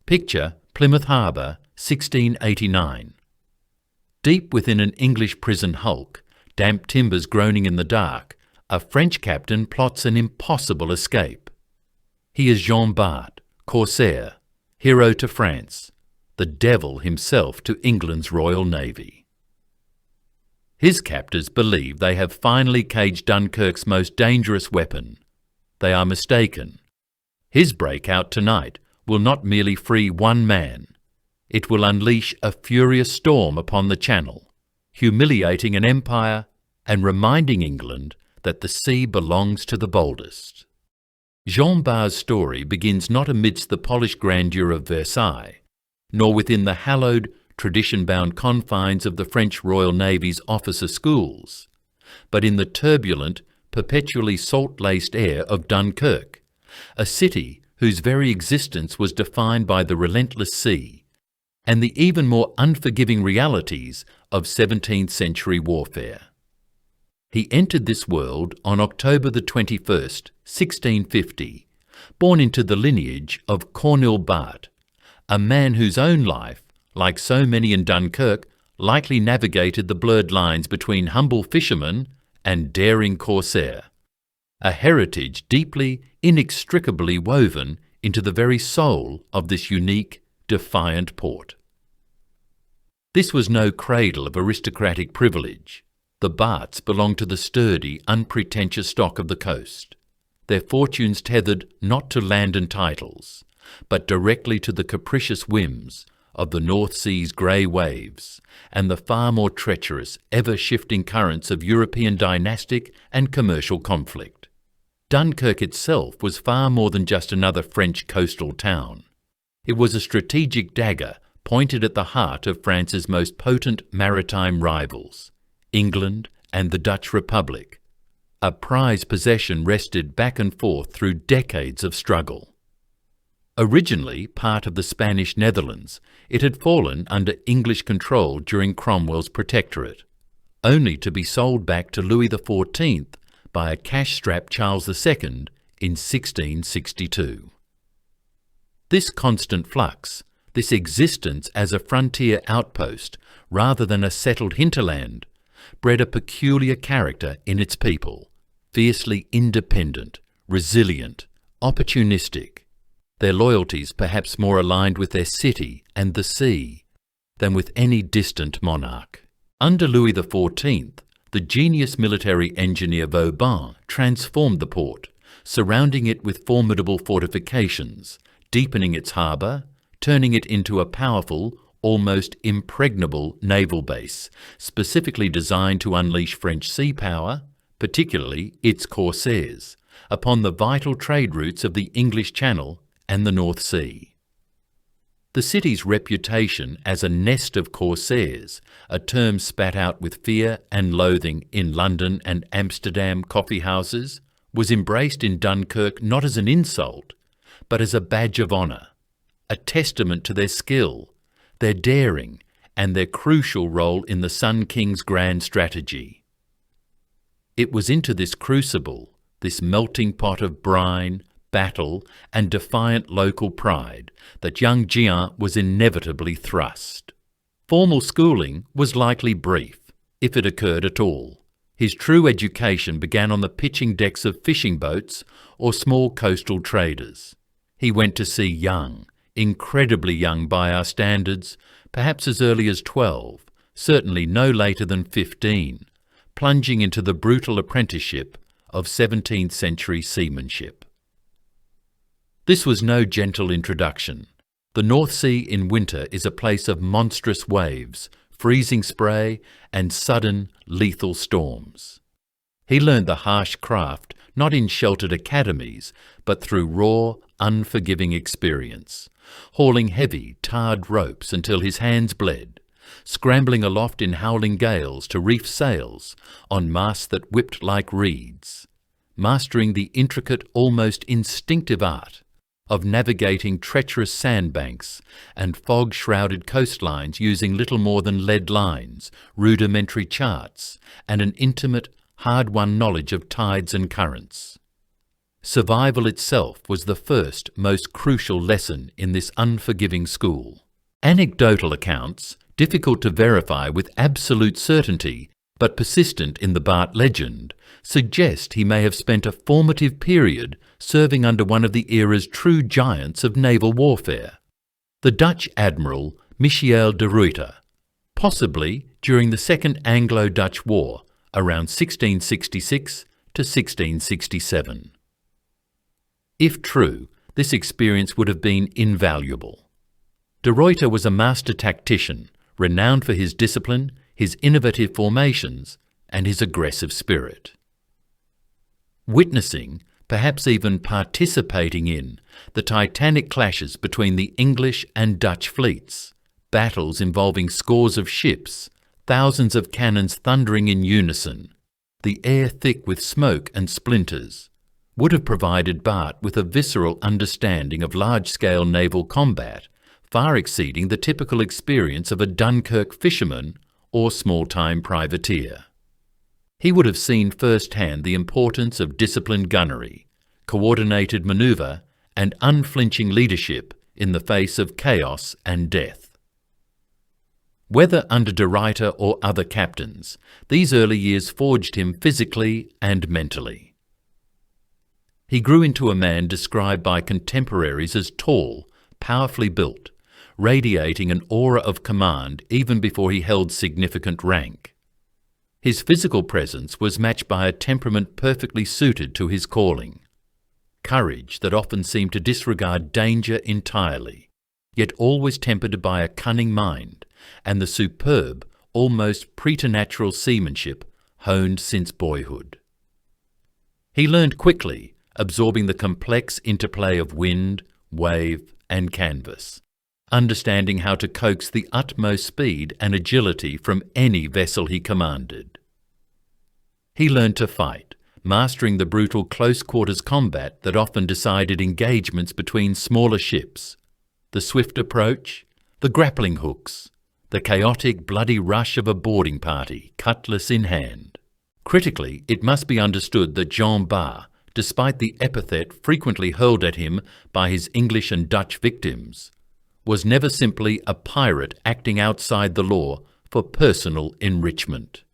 Picture Plymouth Harbour, 1689. Deep within an English prison hulk, damp timbers groaning in the dark, a French captain plots an impossible escape. He is Jean Bart, corsair, hero to France, the devil himself to England's Royal Navy. His captors believe they have finally caged Dunkirk's most dangerous weapon. They are mistaken. His breakout tonight will not merely free one man. It will unleash a furious storm upon the Channel, humiliating an empire and reminding England that the sea belongs to the boldest. Jean Bart's story begins not amidst the polished grandeur of Versailles, nor within the hallowed, tradition-bound confines of the French Royal Navy's officer schools, but in the turbulent, perpetually salt-laced air of Dunkirk, a city whose very existence was defined by the relentless sea and the even more unforgiving realities of 17th century warfare. He entered this world on October the 21st, 1650, born into the lineage of Jean Bart, a man whose own life, like so many in Dunkirk, likely navigated the blurred lines between humble fisherman and daring corsair, a heritage deeply, inextricably woven into the very soul of this unique, defiant port. This was no cradle of aristocratic privilege. The Barts belonged to the sturdy, unpretentious stock of the coast, their fortunes tethered not to land and titles, but directly to the capricious whims of the North Sea's grey waves and the far more treacherous, ever-shifting currents of European dynastic and commercial conflict. Dunkirk itself was far more than just another French coastal town. It was a strategic dagger pointed at the heart of France's most potent maritime rivals, England and the Dutch Republic, a prized possession wrested back and forth through decades of struggle. Originally part of the Spanish Netherlands, it had fallen under English control during Cromwell's protectorate, only to be sold back to Louis XIV by a cash-strapped Charles II in 1662. This constant flux, this existence as a frontier outpost rather than a settled hinterland, bred a peculiar character in its people, fiercely independent, resilient, opportunistic, their loyalties perhaps more aligned with their city and the sea than with any distant monarch. Under Louis XIV, the genius military engineer Vauban transformed the port, surrounding it with formidable fortifications, deepening its harbour, turning it into a powerful, almost impregnable naval base, specifically designed to unleash French sea power, particularly its corsairs, upon the vital trade routes of the English Channel and the North Sea. The city's reputation as a nest of corsairs, a term spat out with fear and loathing in London and Amsterdam coffee houses, was embraced in Dunkirk not as an insult, but as a badge of honour, a testament to their skill, their daring, and their crucial role in the Sun King's grand strategy. It was into this crucible, this melting pot of brine, battle, and defiant local pride that young Jean was inevitably thrust. Formal schooling was likely brief, if it occurred at all. His true education began on the pitching decks of fishing boats or small coastal traders. He went to sea young, incredibly young by our standards, perhaps as early as 12, certainly no later than 15, plunging into the brutal apprenticeship of 17th century seamanship. This was no gentle introduction. The North Sea in winter is a place of monstrous waves, freezing spray, and sudden, lethal storms. He learned the harsh craft not in sheltered academies, but through raw, unforgiving experience, hauling heavy, tarred ropes until his hands bled, scrambling aloft in howling gales to reef sails on masts that whipped like reeds, mastering the intricate, almost instinctive art of navigating treacherous sandbanks and fog-shrouded coastlines using little more than lead lines, rudimentary charts, and an intimate, hard-won knowledge of tides and currents. survival itself was the first, most crucial lesson in this unforgiving school. Anecdotal accounts, difficult to verify with absolute certainty, but persistent in the Bart legend, suggest he may have spent a formative period serving under one of the era's true giants of naval warfare, the Dutch Admiral Michiel de Ruyter, possibly during the Second Anglo-Dutch War around 1666 to 1667. If true, this experience would have been invaluable. De Ruyter was a master tactician, renowned for his discipline, his innovative formations, and his aggressive spirit. Witnessing, perhaps even participating in, the titanic clashes between the English and Dutch fleets, battles involving scores of ships, thousands of cannons thundering in unison, the air thick with smoke and splinters, would have provided Bart with a visceral understanding of large-scale naval combat, far exceeding the typical experience of a Dunkirk fisherman or small-time privateer. He would have seen firsthand the importance of disciplined gunnery, coordinated manoeuvre, and unflinching leadership in the face of chaos and death. Whether under de Ruyter or other captains, these early years forged him physically and mentally. He grew into a man described by contemporaries as tall, powerfully built, radiating an aura of command even before he held significant rank. His physical presence was matched by a temperament perfectly suited to his calling, courage that often seemed to disregard danger entirely, yet always tempered by a cunning mind, and the superb, almost preternatural seamanship honed since boyhood. He learned quickly, absorbing the complex interplay of wind, wave, and canvas, understanding how to coax the utmost speed and agility from any vessel he commanded. He learned to fight, mastering the brutal close-quarters combat that often decided engagements between smaller ships, the swift approach, the grappling hooks, the chaotic, bloody rush of a boarding party, cutlass in hand. Critically, it must be understood that Jean Bart, despite the epithet frequently hurled at him by his English and Dutch victims, was never simply a pirate acting outside the law for personal enrichment.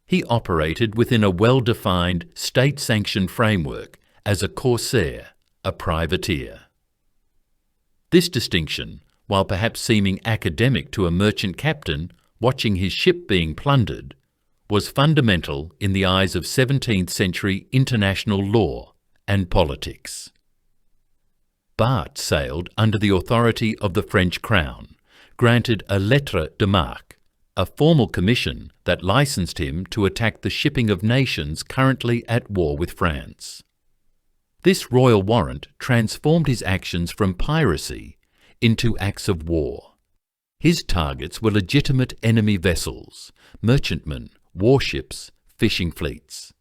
He operated within a well-defined, state-sanctioned framework as a corsair, a privateer. This distinction, while perhaps seeming academic to a merchant captain watching his ship being plundered, was fundamental in the eyes of 17th century international law and politics. Bart sailed under the authority of the French crown, granted a lettre de marque, a formal commission that licensed him to attack the shipping of nations currently at war with France. This royal warrant transformed his actions from piracy into acts of war. His targets were legitimate enemy vessels, merchantmen, warships, fishing fleets.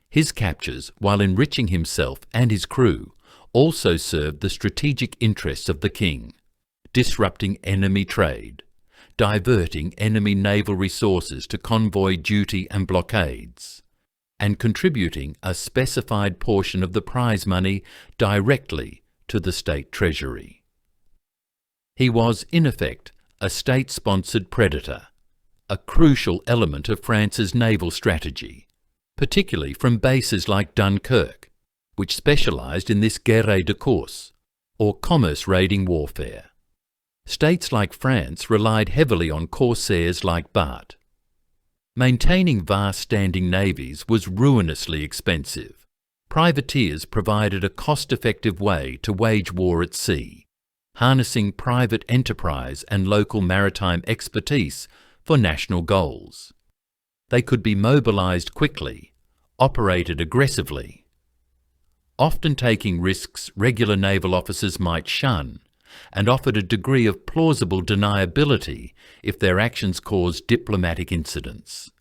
His captures, while enriching himself and his crew, also served the strategic interests of the king, disrupting enemy trade, diverting enemy naval resources to convoy duty and blockades, and contributing a specified portion of the prize money directly to the state treasury. He was, in effect, a state-sponsored predator, a crucial element of France's naval strategy, particularly from bases like Dunkirk, which specialised in this guerre de course, or commerce-raiding warfare. States like France relied heavily on corsairs like Bart. Maintaining vast standing navies was ruinously expensive. Privateers provided a cost-effective way to wage war at sea, harnessing private enterprise and local maritime expertise for national goals. They could be mobilised quickly, operated aggressively, often taking risks regular naval officers might shun, and offered a degree of plausible deniability if their actions caused diplomatic incidents.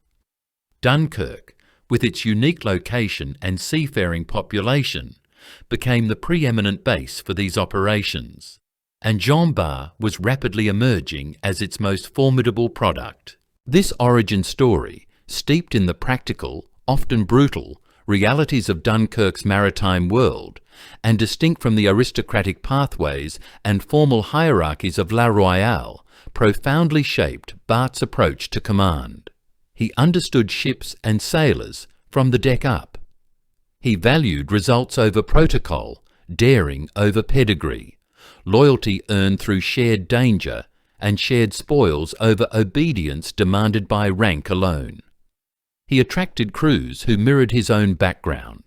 Dunkirk, with its unique location and seafaring population, became the preeminent base for these operations, and Jean Bart was rapidly emerging as its most formidable product. This origin story, steeped in the practical, often brutal, realities of Dunkirk's maritime world, and distinct from the aristocratic pathways and formal hierarchies of La Royale, profoundly shaped Bart's approach to command. He understood ships and sailors from the deck up. He valued results over protocol, daring over pedigree, loyalty earned through shared danger, and shared spoils over obedience demanded by rank alone. He attracted crews who mirrored his own background: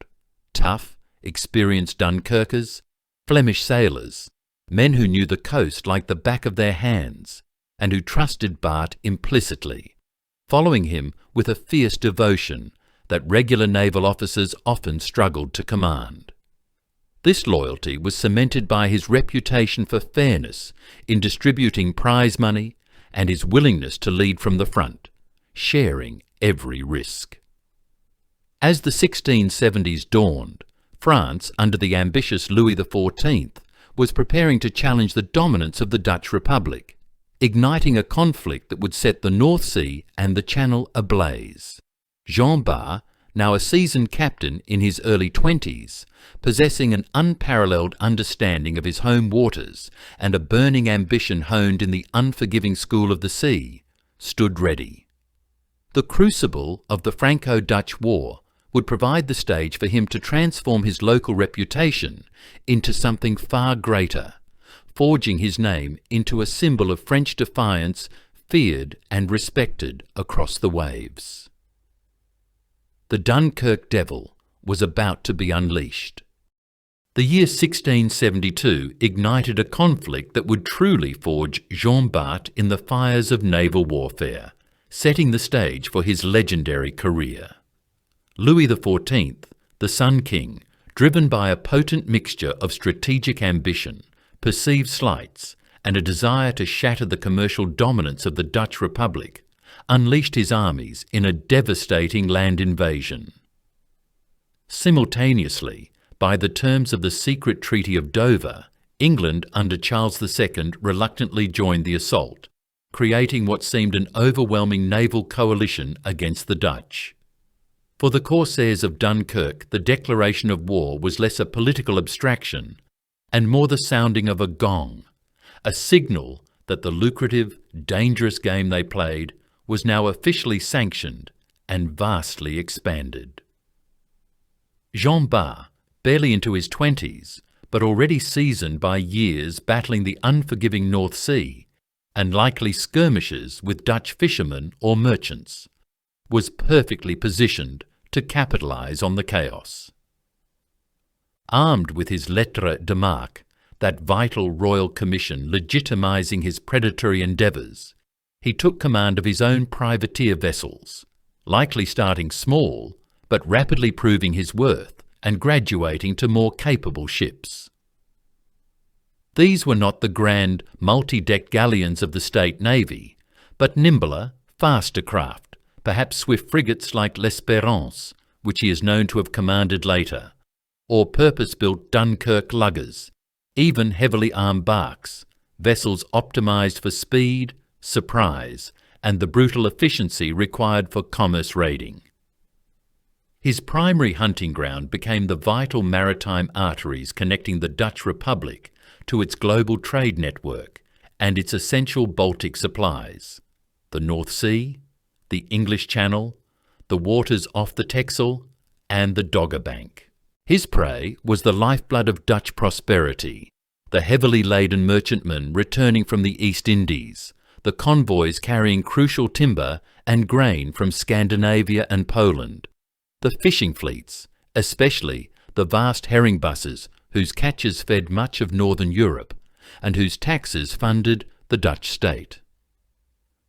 tough, experienced Dunkirkers, Flemish sailors, men who knew the coast like the back of their hands, and who trusted Bart implicitly, following him with a fierce devotion that regular naval officers often struggled to command. This loyalty was cemented by his reputation for fairness in distributing prize money and his willingness to lead from the front, sharing every risk. As the 1670s dawned, France, under the ambitious Louis XIV, was preparing to challenge the dominance of the Dutch Republic, igniting a conflict that would set the North Sea and the Channel ablaze. Jean Bart, now a seasoned captain in his early 20s, possessing an unparalleled understanding of his home waters and a burning ambition honed in the unforgiving school of the sea, stood ready. The crucible of the Franco-Dutch War would provide the stage for him to transform his local reputation into something far greater, forging his name into a symbol of French defiance, feared and respected across the waves. The Dunkirk Devil was about to be unleashed. The year 1672 ignited a conflict that would truly forge Jean Bart in the fires of naval warfare, setting the stage for his legendary career. Louis XIV, the Sun King, driven by a potent mixture of strategic ambition, perceived slights, and a desire to shatter the commercial dominance of the Dutch Republic, unleashed his armies in a devastating land invasion. Simultaneously, by the terms of the secret Treaty of Dover, England under Charles II reluctantly joined the assault, creating what seemed an overwhelming naval coalition against the Dutch. For the corsairs of Dunkirk, the declaration of war was less a political abstraction and more the sounding of a gong, a signal that the lucrative, dangerous game they played was now officially sanctioned and vastly expanded. Jean Bart, barely into his 20s, but already seasoned by years battling the unforgiving North Sea and likely skirmishes with Dutch fishermen or merchants, was perfectly positioned to capitalise on the chaos. Armed with his lettre de marque, that vital royal commission legitimising his predatory endeavours, he took command of his own privateer vessels, likely starting small, but rapidly proving his worth and graduating to more capable ships. These were not the grand, multi-decked galleons of the State Navy, but nimbler, faster craft, perhaps swift frigates like l'Espérance, which he is known to have commanded later, or purpose-built Dunkirk luggers, even heavily armed barks, vessels optimised for speed, surprise, and the brutal efficiency required for commerce raiding. His primary hunting ground became the vital maritime arteries connecting the Dutch Republic to its global trade network and its essential Baltic supplies: the North Sea, the English Channel, the waters off the Texel, and the Dogger Bank. His prey was the lifeblood of Dutch prosperity, the heavily laden merchantmen returning from the East Indies, the convoys carrying crucial timber and grain from Scandinavia and Poland, the fishing fleets, especially the vast herring busses whose catches fed much of northern Europe and whose taxes funded the Dutch state.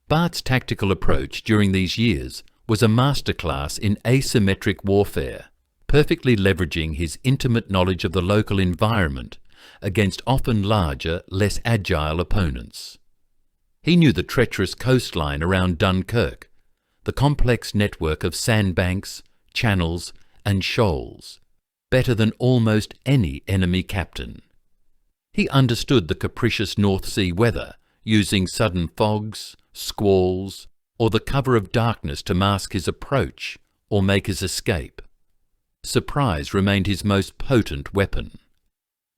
Bart's tactical approach during these years was a masterclass in asymmetric warfare, perfectly leveraging his intimate knowledge of the local environment against often larger, less agile opponents. He knew the treacherous coastline around Dunkirk, the complex network of sandbanks, channels, and shoals, better than almost any enemy captain. He understood the capricious North Sea weather, using sudden fogs, squalls, or the cover of darkness to mask his approach or make his escape. Surprise remained his most potent weapon.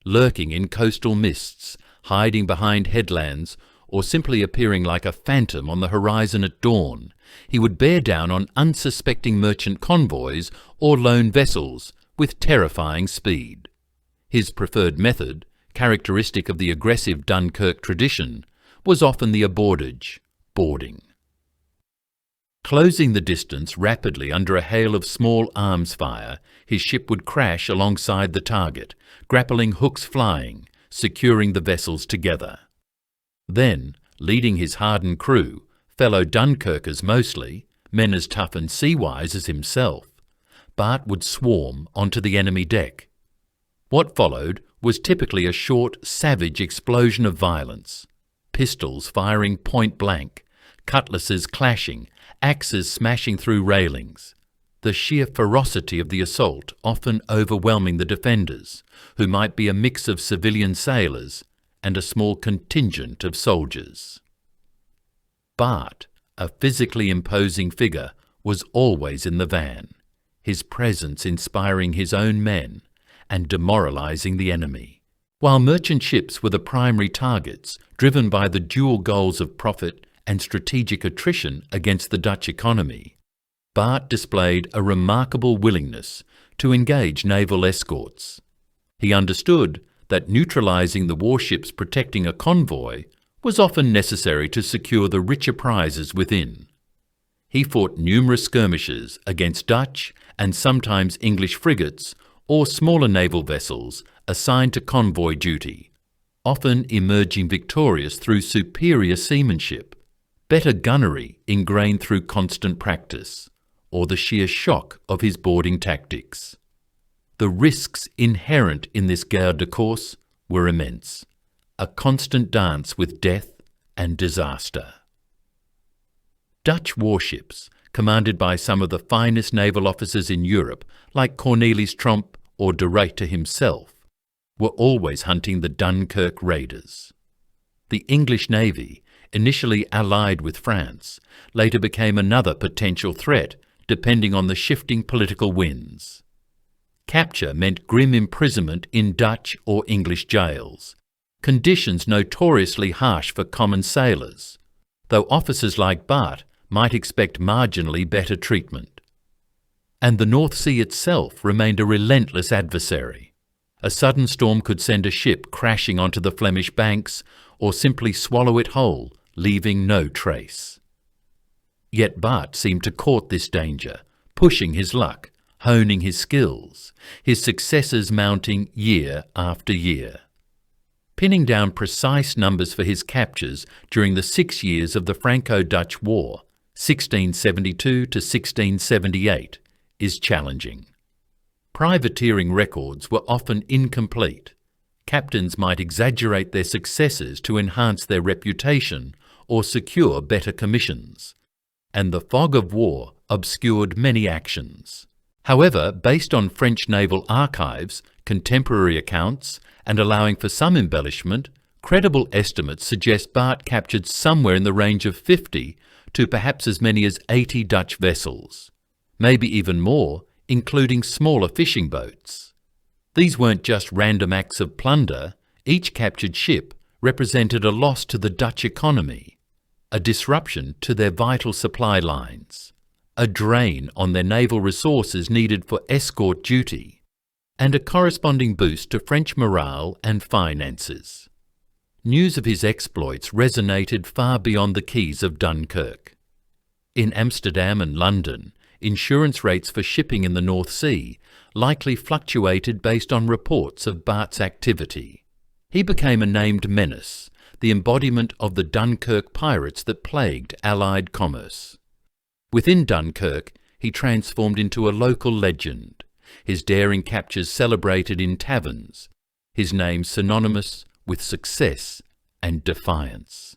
Lurking in coastal mists, hiding behind headlands, or simply appearing like a phantom on the horizon at dawn, he would bear down on unsuspecting merchant convoys or lone vessels with terrifying speed. His preferred method, characteristic of the aggressive Dunkirk tradition, was often the abordage, boarding. Closing the distance rapidly under a hail of small arms fire, his ship would crash alongside the target, grappling hooks flying, securing the vessels together. Then, leading his hardened crew, fellow Dunkirkers mostly, men as tough and sea-wise as himself, Bart would swarm onto the enemy deck. What followed was typically a short, savage explosion of violence. Pistols firing point blank, cutlasses clashing, axes smashing through railings. The sheer ferocity of the assault often overwhelming the defenders, who might be a mix of civilian sailors and a small contingent of soldiers. Bart, a physically imposing figure, was always in the van, his presence inspiring his own men and demoralizing the enemy. While merchant ships were the primary targets, driven by the dual goals of profit and strategic attrition against the Dutch economy, Bart displayed a remarkable willingness to engage naval escorts. He understood that neutralizing the warships protecting a convoy was often necessary to secure the richer prizes within. He fought numerous skirmishes against Dutch and sometimes English frigates or smaller naval vessels assigned to convoy duty, often emerging victorious through superior seamanship, better gunnery ingrained through constant practice, or the sheer shock of his boarding tactics. The risks inherent in this guerre de course were immense, a constant dance with death and disaster. Dutch warships, commanded by some of the finest naval officers in Europe, like Cornelis Tromp or de Ruyter himself, were always hunting the Dunkirk raiders. The English Navy, initially allied with France, later became another potential threat, depending on the shifting political winds. Capture meant grim imprisonment in Dutch or English jails, conditions notoriously harsh for common sailors, though officers like Bart might expect marginally better treatment. And the North Sea itself remained a relentless adversary. A sudden storm could send a ship crashing onto the Flemish banks or simply swallow it whole, leaving no trace. Yet Bart seemed to court this danger, pushing his luck, honing his skills, his successes mounting year after year. Pinning down precise numbers for his captures during the 6 years of the Franco-Dutch War, 1672 to 1678, is challenging. Privateering records were often incomplete. Captains might exaggerate their successes to enhance their reputation or secure better commissions, and the fog of war obscured many actions. However, based on French naval archives, contemporary accounts, and allowing for some embellishment, credible estimates suggest Bart captured somewhere in the range of 50 to perhaps as many as 80 Dutch vessels, maybe even more, including smaller fishing boats. These weren't just random acts of plunder. Each captured ship represented a loss to the Dutch economy, a disruption to their vital supply lines, a drain on their naval resources needed for escort duty, and a corresponding boost to French morale and finances. News of his exploits resonated far beyond the quays of Dunkirk. In Amsterdam and London, insurance rates for shipping in the North Sea likely fluctuated based on reports of Bart's activity. He became a named menace, the embodiment of the Dunkirk pirates that plagued Allied commerce. Within Dunkirk, he transformed into a local legend, his daring captures celebrated in taverns, his name synonymous with success and defiance.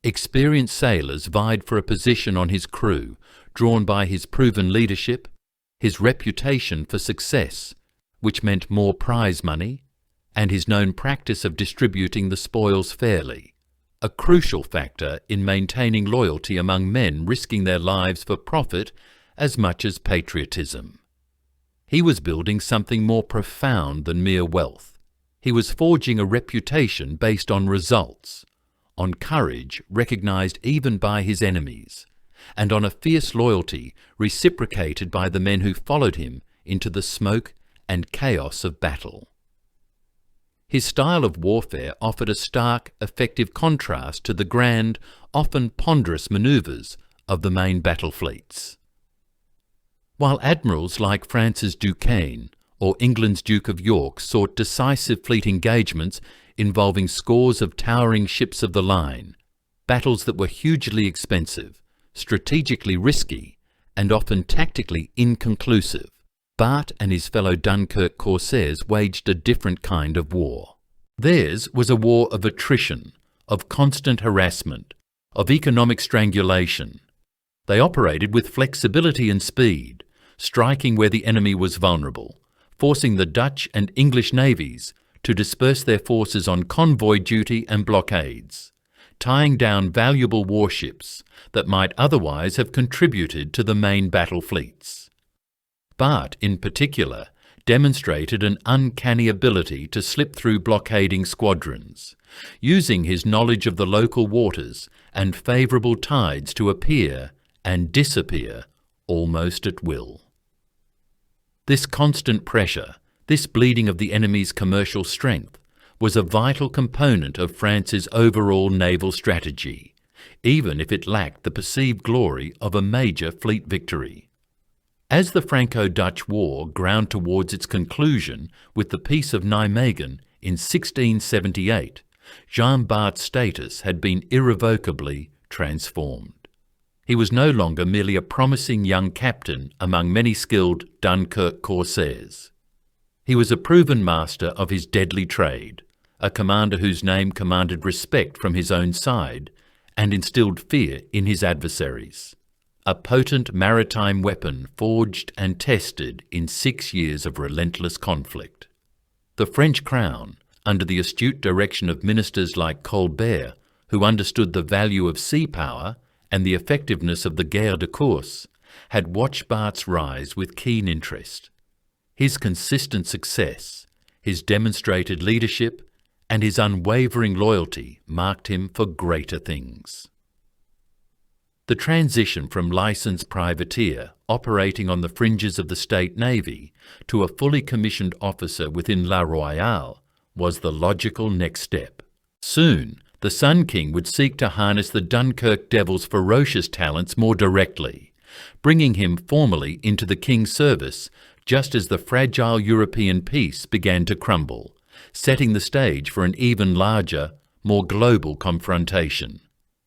Experienced sailors vied for a position on his crew, drawn by his proven leadership, his reputation for success, which meant more prize money, and his known practice of distributing the spoils fairly, a crucial factor in maintaining loyalty among men risking their lives for profit as much as patriotism. He was building something more profound than mere wealth. He was forging a reputation based on results, on courage recognized even by his enemies, and on a fierce loyalty reciprocated by the men who followed him into the smoke and chaos of battle. His style of warfare offered a stark, effective contrast to the grand, often ponderous manoeuvres of the main battle fleets. While admirals like France's Duquesne or England's Duke of York sought decisive fleet engagements involving scores of towering ships of the line, battles that were hugely expensive, strategically risky, and often tactically inconclusive, Bart and his fellow Dunkirk corsairs waged a different kind of war. Theirs was a war of attrition, of constant harassment, of economic strangulation. They operated with flexibility and speed, striking where the enemy was vulnerable, forcing the Dutch and English navies to disperse their forces on convoy duty and blockades, tying down valuable warships that might otherwise have contributed to the main battle fleets. Bart, in particular, demonstrated an uncanny ability to slip through blockading squadrons, using his knowledge of the local waters and favourable tides to appear and disappear almost at will. This constant pressure, this bleeding of the enemy's commercial strength, was a vital component of France's overall naval strategy, even if it lacked the perceived glory of a major fleet victory. As the Franco-Dutch War ground towards its conclusion with the Peace of Nijmegen in 1678, Jean Bart's status had been irrevocably transformed. He was no longer merely a promising young captain among many skilled Dunkirk corsairs. He was a proven master of his deadly trade, a commander whose name commanded respect from his own side and instilled fear in his adversaries. A potent maritime weapon forged and tested in 6 years of relentless conflict. The French crown, under the astute direction of ministers like Colbert, who understood the value of sea power and the effectiveness of the guerre de course, had watched Bart's rise with keen interest. His consistent success, his demonstrated leadership, and his unwavering loyalty marked him for greater things. The transition from licensed privateer operating on the fringes of the State Navy to a fully commissioned officer within La Royale was the logical next step. Soon, the Sun King would seek to harness the Dunkirk Devil's ferocious talents more directly, bringing him formally into the King's service just as the fragile European peace began to crumble, setting the stage for an even larger, more global confrontation,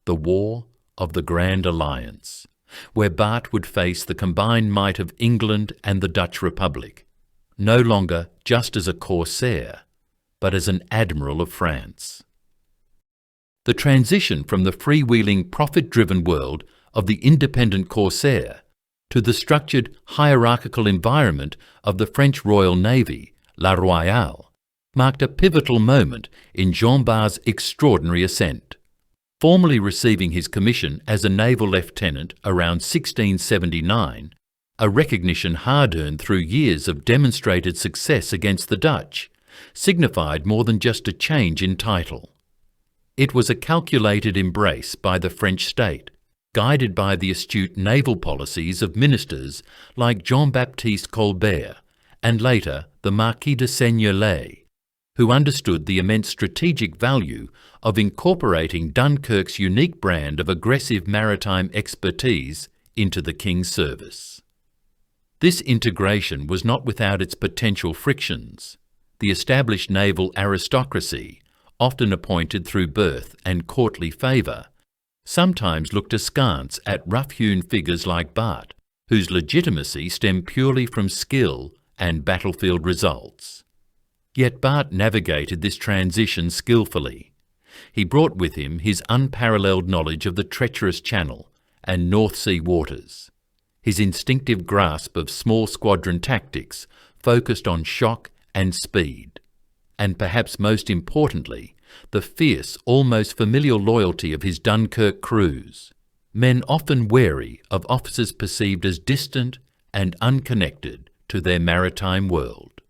the War of the Grand Alliance, where Bart would face the combined might of England and the Dutch Republic, no longer just as a corsair, but as an Admiral of France. The transition from the freewheeling, profit-driven world of the independent corsair to the structured, hierarchical environment of the French Royal Navy, La Royale, marked a pivotal moment in Jean Bart's extraordinary ascent. Formally receiving his commission as a naval lieutenant around 1679, a recognition hard-earned through years of demonstrated success against the Dutch, signified more than just a change in title. It was a calculated embrace by the French state, guided by the astute naval policies of ministers like Jean-Baptiste Colbert and later the Marquis de Seignelay, who understood the immense strategic value of incorporating Dunkirk's unique brand of aggressive maritime expertise into the King's service. This integration was not without its potential frictions. The established naval aristocracy, often appointed through birth and courtly favour, sometimes looked askance at rough-hewn figures like Bart, whose legitimacy stemmed purely from skill and battlefield results. Yet Bart navigated this transition skillfully. He brought with him his unparalleled knowledge of the treacherous Channel and North Sea waters, his instinctive grasp of small squadron tactics focused on shock and speed, and perhaps most importantly, the fierce, almost familial loyalty of his Dunkirk crews, men often wary of officers perceived as distant and unconnected to their maritime world.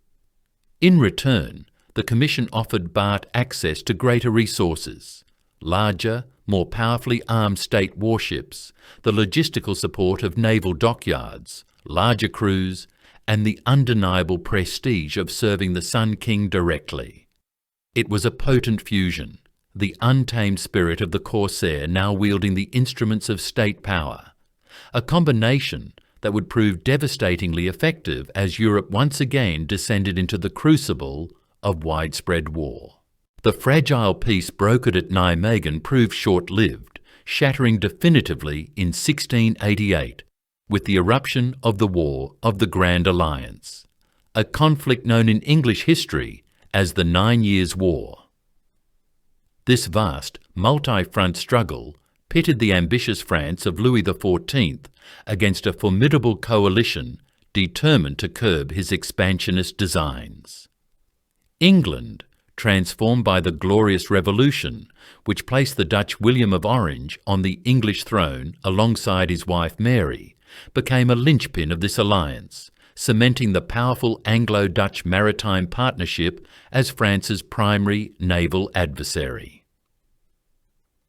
In return, the Commission offered Bart access to greater resources, larger, more powerfully armed state warships, the logistical support of naval dockyards, larger crews, and the undeniable prestige of serving the Sun King directly. It was a potent fusion, the untamed spirit of the corsair now wielding the instruments of state power, a combination that would prove devastatingly effective as Europe once again descended into the crucible of widespread war. The fragile peace brokered at Nijmegen proved short-lived, shattering definitively in 1688 with the eruption of the War of the Grand Alliance, a conflict known in English history as the 9 Years' War. This vast, multi-front struggle pitted the ambitious France of Louis XIV against a formidable coalition determined to curb his expansionist designs. England, transformed by the Glorious Revolution, which placed the Dutch William of Orange on the English throne alongside his wife Mary, became a linchpin of this alliance, cementing the powerful Anglo-Dutch maritime partnership as France's primary naval adversary.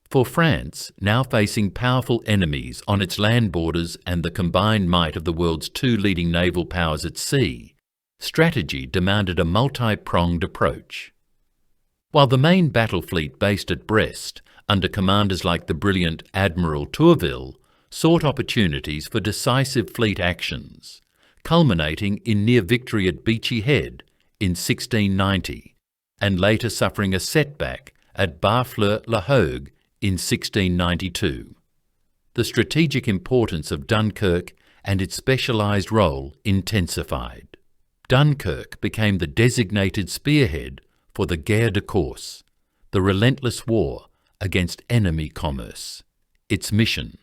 For France, now facing powerful enemies on its land borders and the combined might of the world's two leading naval powers at sea, strategy demanded a multi-pronged approach. While the main battle fleet based at Brest, under commanders like the brilliant Admiral Tourville, sought opportunities for decisive fleet actions, culminating in near victory at Beachy Head in 1690, and later suffering a setback at Barfleur-la-Hogue in 1692. The strategic importance of Dunkirk and its specialised role intensified. Dunkirk became the designated spearhead for the guerre de course, the relentless war against enemy commerce. Its mission: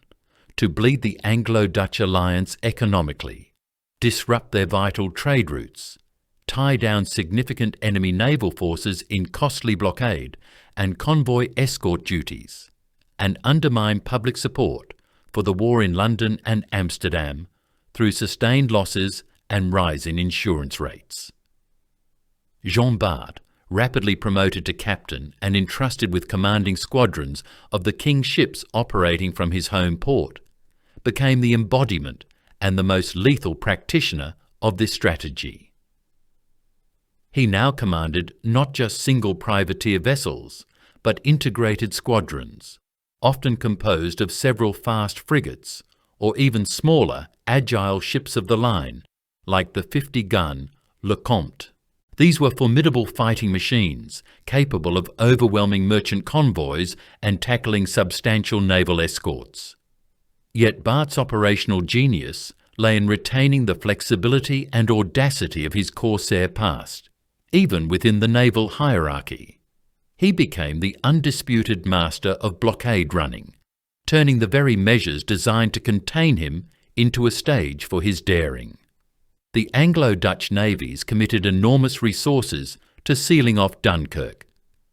to bleed the Anglo-Dutch alliance economically, disrupt their vital trade routes, tie down significant enemy naval forces in costly blockade and convoy escort duties, and undermine public support for the war in London and Amsterdam through sustained losses and rise in insurance rates. Jean Bart, rapidly promoted to captain and entrusted with commanding squadrons of the King's ships operating from his home port, became the embodiment and the most lethal practitioner of this strategy. He now commanded not just single privateer vessels, but integrated squadrons, often composed of several fast frigates, or even smaller, agile ships of the line, like the 50-gun Lecomte. These were formidable fighting machines, capable of overwhelming merchant convoys and tackling substantial naval escorts. Yet Bart's operational genius lay in retaining the flexibility and audacity of his corsair past, even within the naval hierarchy. He became the undisputed master of blockade running, turning the very measures designed to contain him into a stage for his daring. The Anglo-Dutch navies committed enormous resources to sealing off Dunkirk,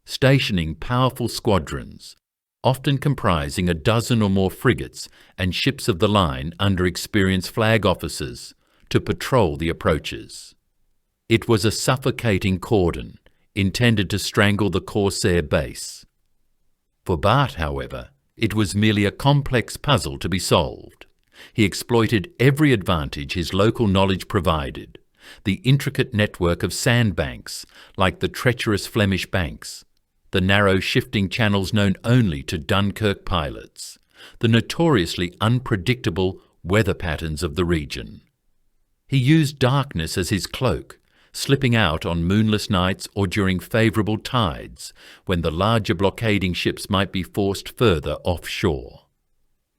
stationing powerful squadrons, often comprising a dozen or more frigates and ships of the line under experienced flag officers, to patrol the approaches. It was a suffocating cordon, intended to strangle the corsair base. For Bart, however, it was merely a complex puzzle to be solved. He exploited every advantage his local knowledge provided, the intricate network of sandbanks, like the treacherous Flemish banks, the narrow shifting channels known only to Dunkirk pilots, the notoriously unpredictable weather patterns of the region. He used darkness as his cloak, slipping out on moonless nights or during favourable tides, when the larger blockading ships might be forced further offshore.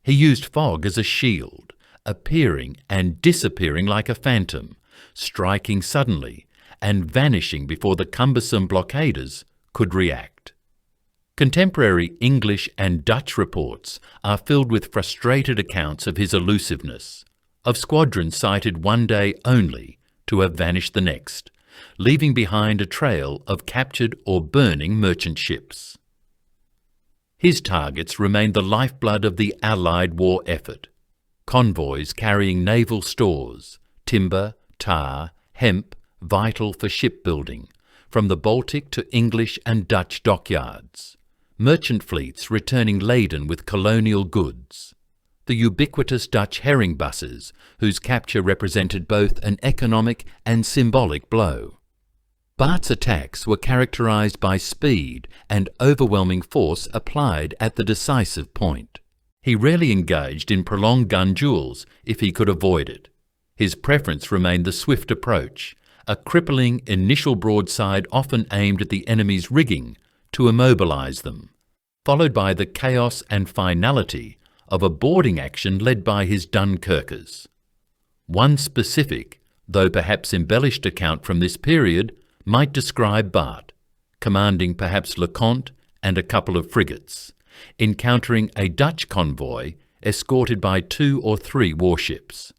He used fog as a shield, appearing and disappearing like a phantom, striking suddenly and vanishing before the cumbersome blockaders could react. Contemporary English and Dutch reports are filled with frustrated accounts of his elusiveness, of squadrons sighted one day only to have vanished the next, leaving behind a trail of captured or burning merchant ships. His targets remained the lifeblood of the Allied war effort: convoys carrying naval stores, timber, tar, hemp, vital for shipbuilding, from the Baltic to English and Dutch dockyards. Merchant fleets returning laden with colonial goods. The ubiquitous Dutch herring buses, whose capture represented both an economic and symbolic blow. Bart's attacks were characterized by speed and overwhelming force applied at the decisive point. He rarely engaged in prolonged gun duels if he could avoid it. His preference remained the swift approach, a crippling initial broadside often aimed at the enemy's rigging to immobilize them, followed by the chaos and finality of a boarding action led by his Dunkirkers. One specific, though perhaps embellished account from this period might describe Bart, commanding perhaps LeConte and a couple of frigates, encountering a Dutch convoy escorted by 2 or 3 warships.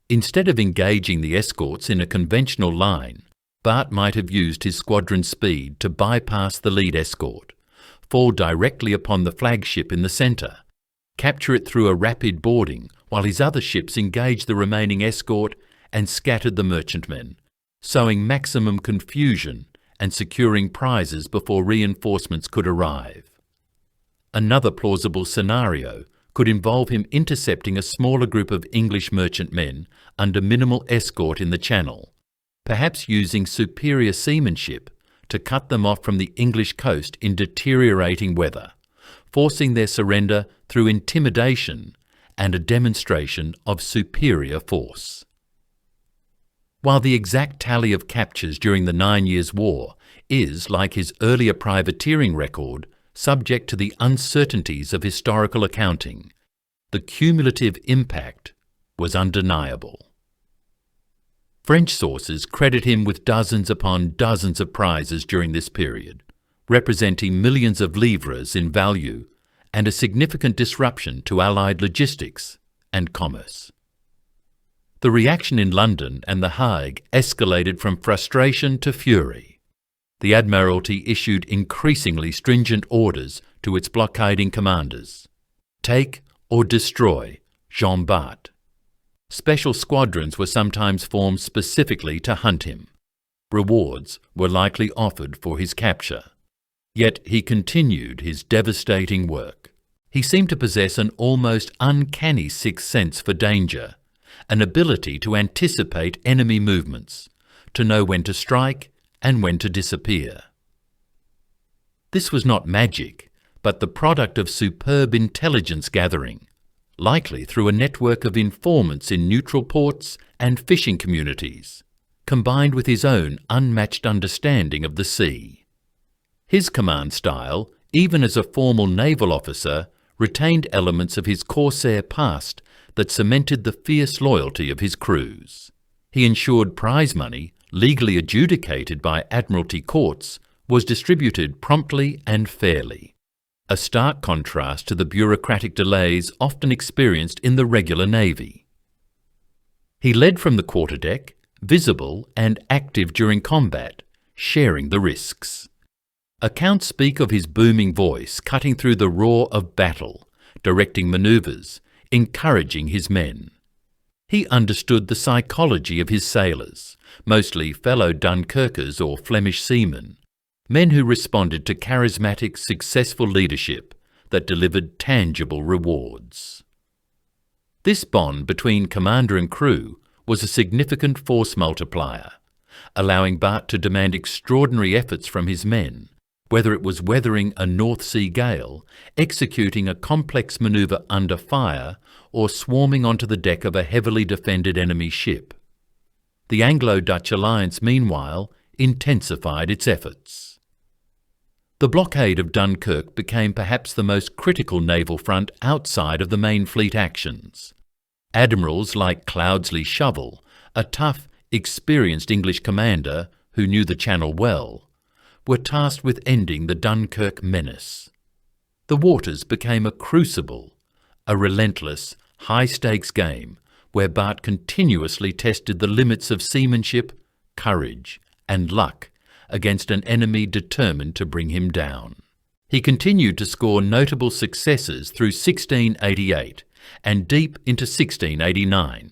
Instead of engaging the escorts in a conventional line, Bart might have used his squadron speed to bypass the lead escort, fall directly upon the flagship in the centre, capture it through a rapid boarding while his other ships engaged the remaining escort and scattered the merchantmen, sowing maximum confusion and securing prizes before reinforcements could arrive. Another plausible scenario could involve him intercepting a smaller group of English merchantmen under minimal escort in the Channel, perhaps using superior seamanship to cut them off from the English coast in deteriorating weather, forcing their surrender through intimidation and a demonstration of superior force. While the exact tally of captures during the 9 Years' War is, like his earlier privateering record, subject to the uncertainties of historical accounting, the cumulative impact was undeniable. French sources credit him with dozens upon dozens of prizes during this period, representing millions of livres in value and a significant disruption to Allied logistics and commerce. The reaction in London and The Hague escalated from frustration to fury. The Admiralty issued increasingly stringent orders to its blockading commanders. Take or destroy Jean Bart. Special squadrons were sometimes formed specifically to hunt him. Rewards were likely offered for his capture. Yet he continued his devastating work. He seemed to possess an almost uncanny sixth sense for danger, an ability to anticipate enemy movements, to know when to strike and when to disappear. This was not magic, but the product of superb intelligence gathering, likely through a network of informants in neutral ports and fishing communities, combined with his own unmatched understanding of the sea. His command style, even as a formal naval officer, retained elements of his corsair past that cemented the fierce loyalty of his crews. He ensured prize money, legally adjudicated by Admiralty courts, was distributed promptly and fairly, a stark contrast to the bureaucratic delays often experienced in the regular Navy. He led from the quarterdeck, visible and active during combat, sharing the risks. Accounts speak of his booming voice cutting through the roar of battle, directing manoeuvres, encouraging his men. He understood the psychology of his sailors, mostly fellow Dunkirkers or Flemish seamen, men who responded to charismatic, successful leadership that delivered tangible rewards. This bond between commander and crew was a significant force multiplier, allowing Bart to demand extraordinary efforts from his men, whether it was weathering a North Sea gale, executing a complex manoeuvre under fire, or swarming onto the deck of a heavily defended enemy ship. The Anglo-Dutch alliance, meanwhile, intensified its efforts. The blockade of Dunkirk became perhaps the most critical naval front outside of the main fleet actions. Admirals like Cloudesley Shovel, a tough, experienced English commander who knew the Channel well, were tasked with ending the Dunkirk menace. The waters became a crucible, a relentless, high-stakes game where Bart continuously tested the limits of seamanship, courage, and luck against an enemy determined to bring him down. He continued to score notable successes through 1688 and deep into 1689,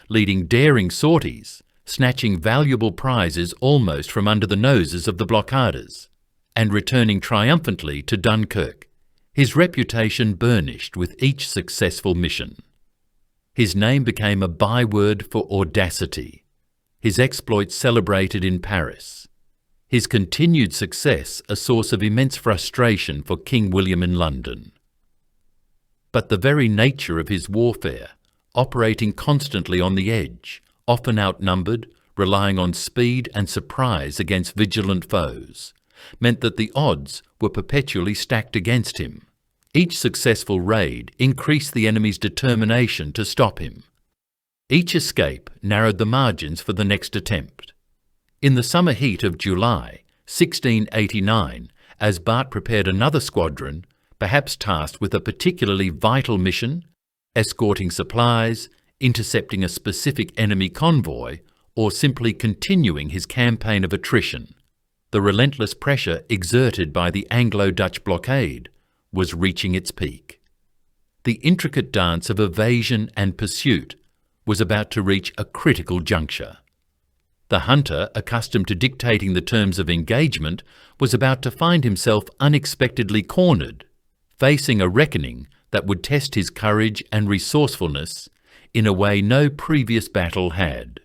leading daring sorties, snatching valuable prizes almost from under the noses of the blockaders, and returning triumphantly to Dunkirk, his reputation burnished with each successful mission. His name became a byword for audacity, his exploits celebrated in Paris, his continued success a source of immense frustration for King William in London. But the very nature of his warfare, operating constantly on the edge, often outnumbered, relying on speed and surprise against vigilant foes, meant that the odds were perpetually stacked against him. Each successful raid increased the enemy's determination to stop him. Each escape narrowed the margins for the next attempt. In the summer heat of July 1689, as Bart prepared another squadron, perhaps tasked with a particularly vital mission, escorting supplies, intercepting a specific enemy convoy, or simply continuing his campaign of attrition, the relentless pressure exerted by the Anglo-Dutch blockade was reaching its peak. The intricate dance of evasion and pursuit was about to reach a critical juncture. The hunter, accustomed to dictating the terms of engagement, was about to find himself unexpectedly cornered, facing a reckoning that would test his courage and resourcefulness in a way no previous battle had.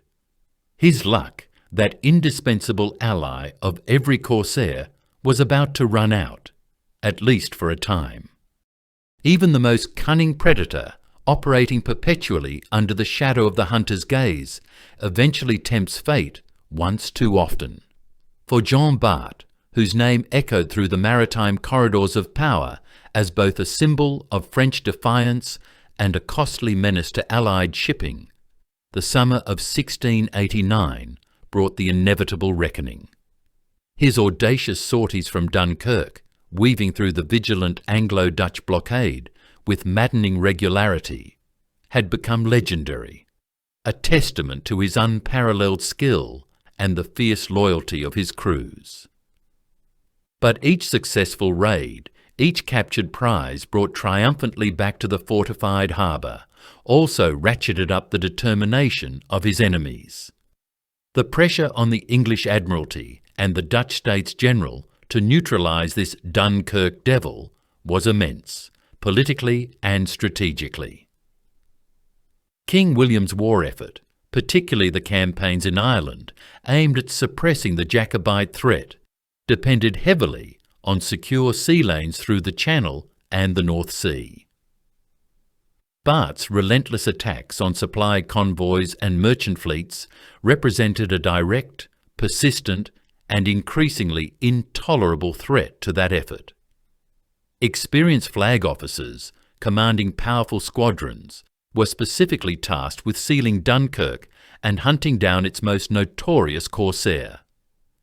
His luck, that indispensable ally of every corsair, was about to run out, at least for a time. Even the most cunning predator, operating perpetually under the shadow of the hunter's gaze, eventually tempts fate once too often. For Jean Bart, whose name echoed through the maritime corridors of power as both a symbol of French defiance and a costly menace to Allied shipping, the summer of 1689 brought the inevitable reckoning. His audacious sorties from Dunkirk, weaving through the vigilant Anglo-Dutch blockade with maddening regularity, had become legendary, a testament to his unparalleled skill and the fierce loyalty of his crews. But each successful raid, each captured prize brought triumphantly back to the fortified harbour, also ratcheted up the determination of his enemies. The pressure on the English Admiralty and the Dutch States General to neutralise this Dunkirk Devil was immense, politically and strategically. King William's war effort, particularly the campaigns in Ireland aimed at suppressing the Jacobite threat, depended heavily on secure sea lanes through the Channel and the North Sea. Bart's relentless attacks on supply convoys and merchant fleets represented a direct, persistent, and increasingly intolerable threat to that effort. Experienced flag officers, commanding powerful squadrons, were specifically tasked with sealing Dunkirk and hunting down its most notorious corsair.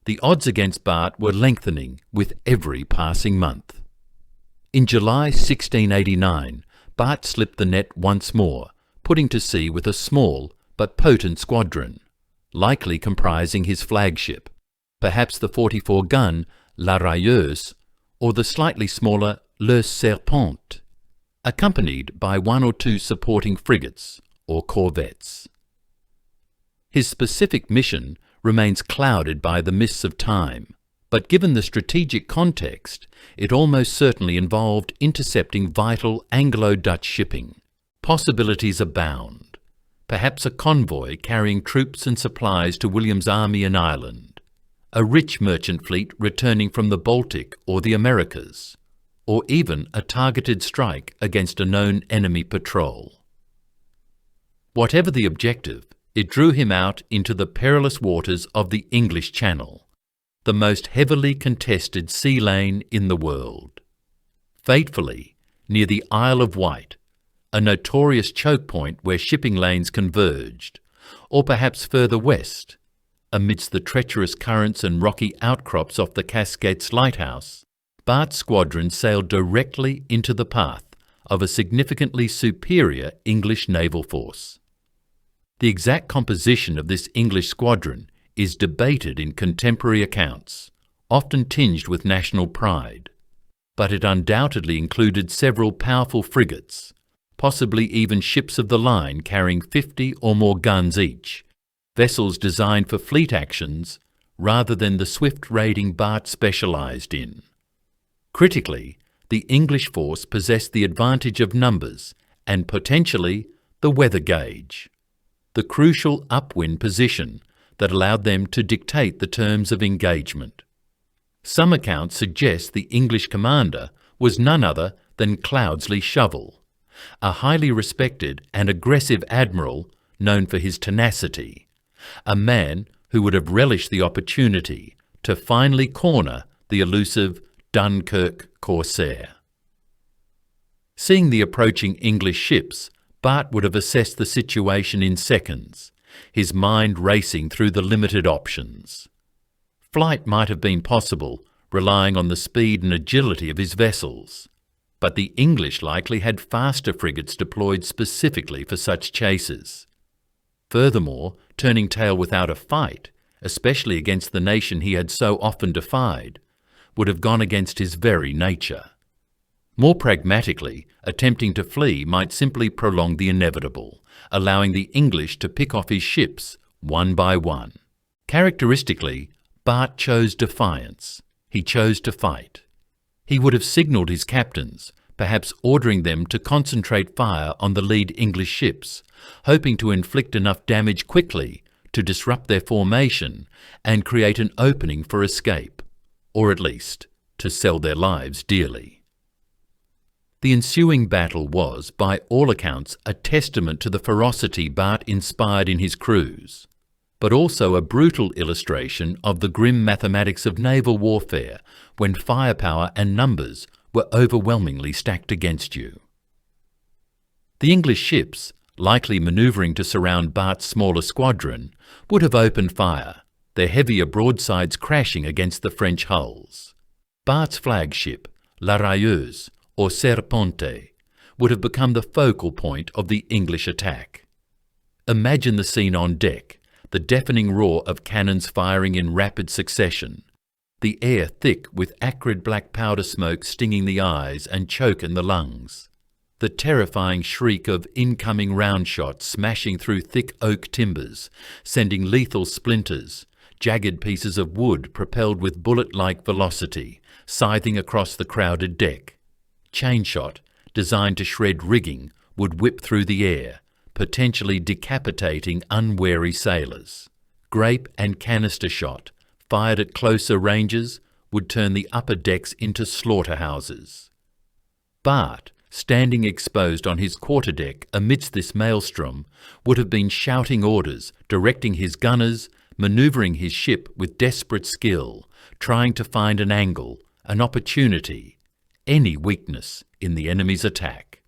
The odds against Bart were lengthening with every passing month. In July 1689, Bart slipped the net once more, putting to sea with a small but potent squadron, likely comprising his flagship, perhaps the 44-gun La Railleuse or the slightly smaller Le Serpent, accompanied by one or two supporting frigates or corvettes. His specific mission remains clouded by the mists of time, but given the strategic context, it almost certainly involved intercepting vital Anglo-Dutch shipping. Possibilities abound. Perhaps a convoy carrying troops and supplies to William's army in Ireland, a rich merchant fleet returning from the Baltic or the Americas, or even a targeted strike against a known enemy patrol. Whatever the objective, it drew him out into the perilous waters of the English Channel, the most heavily contested sea lane in the world. Fatefully, near the Isle of Wight, a notorious choke point where shipping lanes converged, or perhaps further west, amidst the treacherous currents and rocky outcrops off the Casquettes lighthouse, Bart's squadron sailed directly into the path of a significantly superior English naval force. The exact composition of this English squadron is debated in contemporary accounts, often tinged with national pride, but it undoubtedly included several powerful frigates, possibly even ships of the line carrying 50 or more guns each, vessels designed for fleet actions rather than the swift raiding Bart specialised in. Critically, the English force possessed the advantage of numbers and potentially the weather gauge, the crucial upwind position that allowed them to dictate the terms of engagement. Some accounts suggest the English commander was none other than Cloudesley Shovel, a highly respected and aggressive admiral known for his tenacity, a man who would have relished the opportunity to finally corner the elusive Dunkirk corsair. Seeing the approaching English ships, Bart would have assessed the situation in seconds, his mind racing through the limited options. Flight might have been possible, relying on the speed and agility of his vessels, but the English likely had faster frigates deployed specifically for such chases. Furthermore, turning tail without a fight, especially against the nation he had so often defied, would have gone against his very nature. More pragmatically, attempting to flee might simply prolong the inevitable, allowing the English to pick off his ships one by one. Characteristically, Bart chose defiance. He chose to fight. He would have signalled his captains, perhaps ordering them to concentrate fire on the lead English ships, hoping to inflict enough damage quickly to disrupt their formation and create an opening for escape, or at least to sell their lives dearly. The ensuing battle was, by all accounts, a testament to the ferocity Bart inspired in his crews, but also a brutal illustration of the grim mathematics of naval warfare when firepower and numbers were overwhelmingly stacked against you. The English ships, likely manoeuvring to surround Bart's smaller squadron, would have opened fire, their heavier broadsides crashing against the French hulls. Bart's flagship, La Railleuse, or Serpente, would have become the focal point of the English attack. Imagine the scene on deck, the deafening roar of cannons firing in rapid succession, the air thick with acrid black powder smoke stinging the eyes and choking the lungs, the terrifying shriek of incoming round shot smashing through thick oak timbers, sending lethal splinters, jagged pieces of wood propelled with bullet-like velocity, scything across the crowded deck. Chain shot, designed to shred rigging, would whip through the air, potentially decapitating unwary sailors. Grape and canister shot, fired at closer ranges, would turn the upper decks into slaughterhouses. Bart, standing exposed on his quarterdeck amidst this maelstrom, would have been shouting orders, directing his gunners, manoeuvring his ship with desperate skill, trying to find an angle, an opportunity, any weakness in the enemy's attack.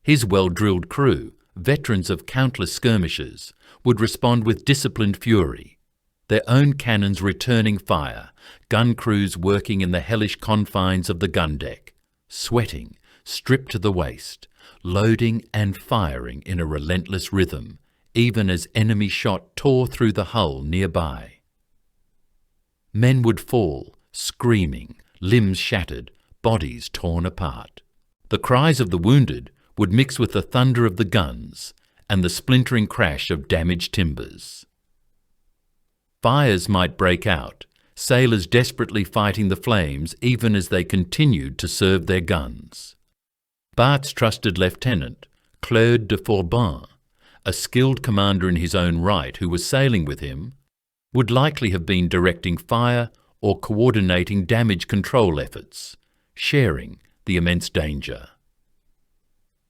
His well-drilled crew, veterans of countless skirmishes, would respond with disciplined fury, their own cannons returning fire, gun crews working in the hellish confines of the gun deck, sweating, stripped to the waist, loading and firing in a relentless rhythm, even as enemy shot tore through the hull nearby. Men would fall, screaming, limbs shattered, bodies torn apart. The cries of the wounded would mix with the thunder of the guns and the splintering crash of damaged timbers. Fires might break out, sailors desperately fighting the flames even as they continued to serve their guns. Bart's trusted lieutenant, Claude de Forbin, a skilled commander in his own right who was sailing with him, would likely have been directing fire or coordinating damage control efforts, sharing the immense danger.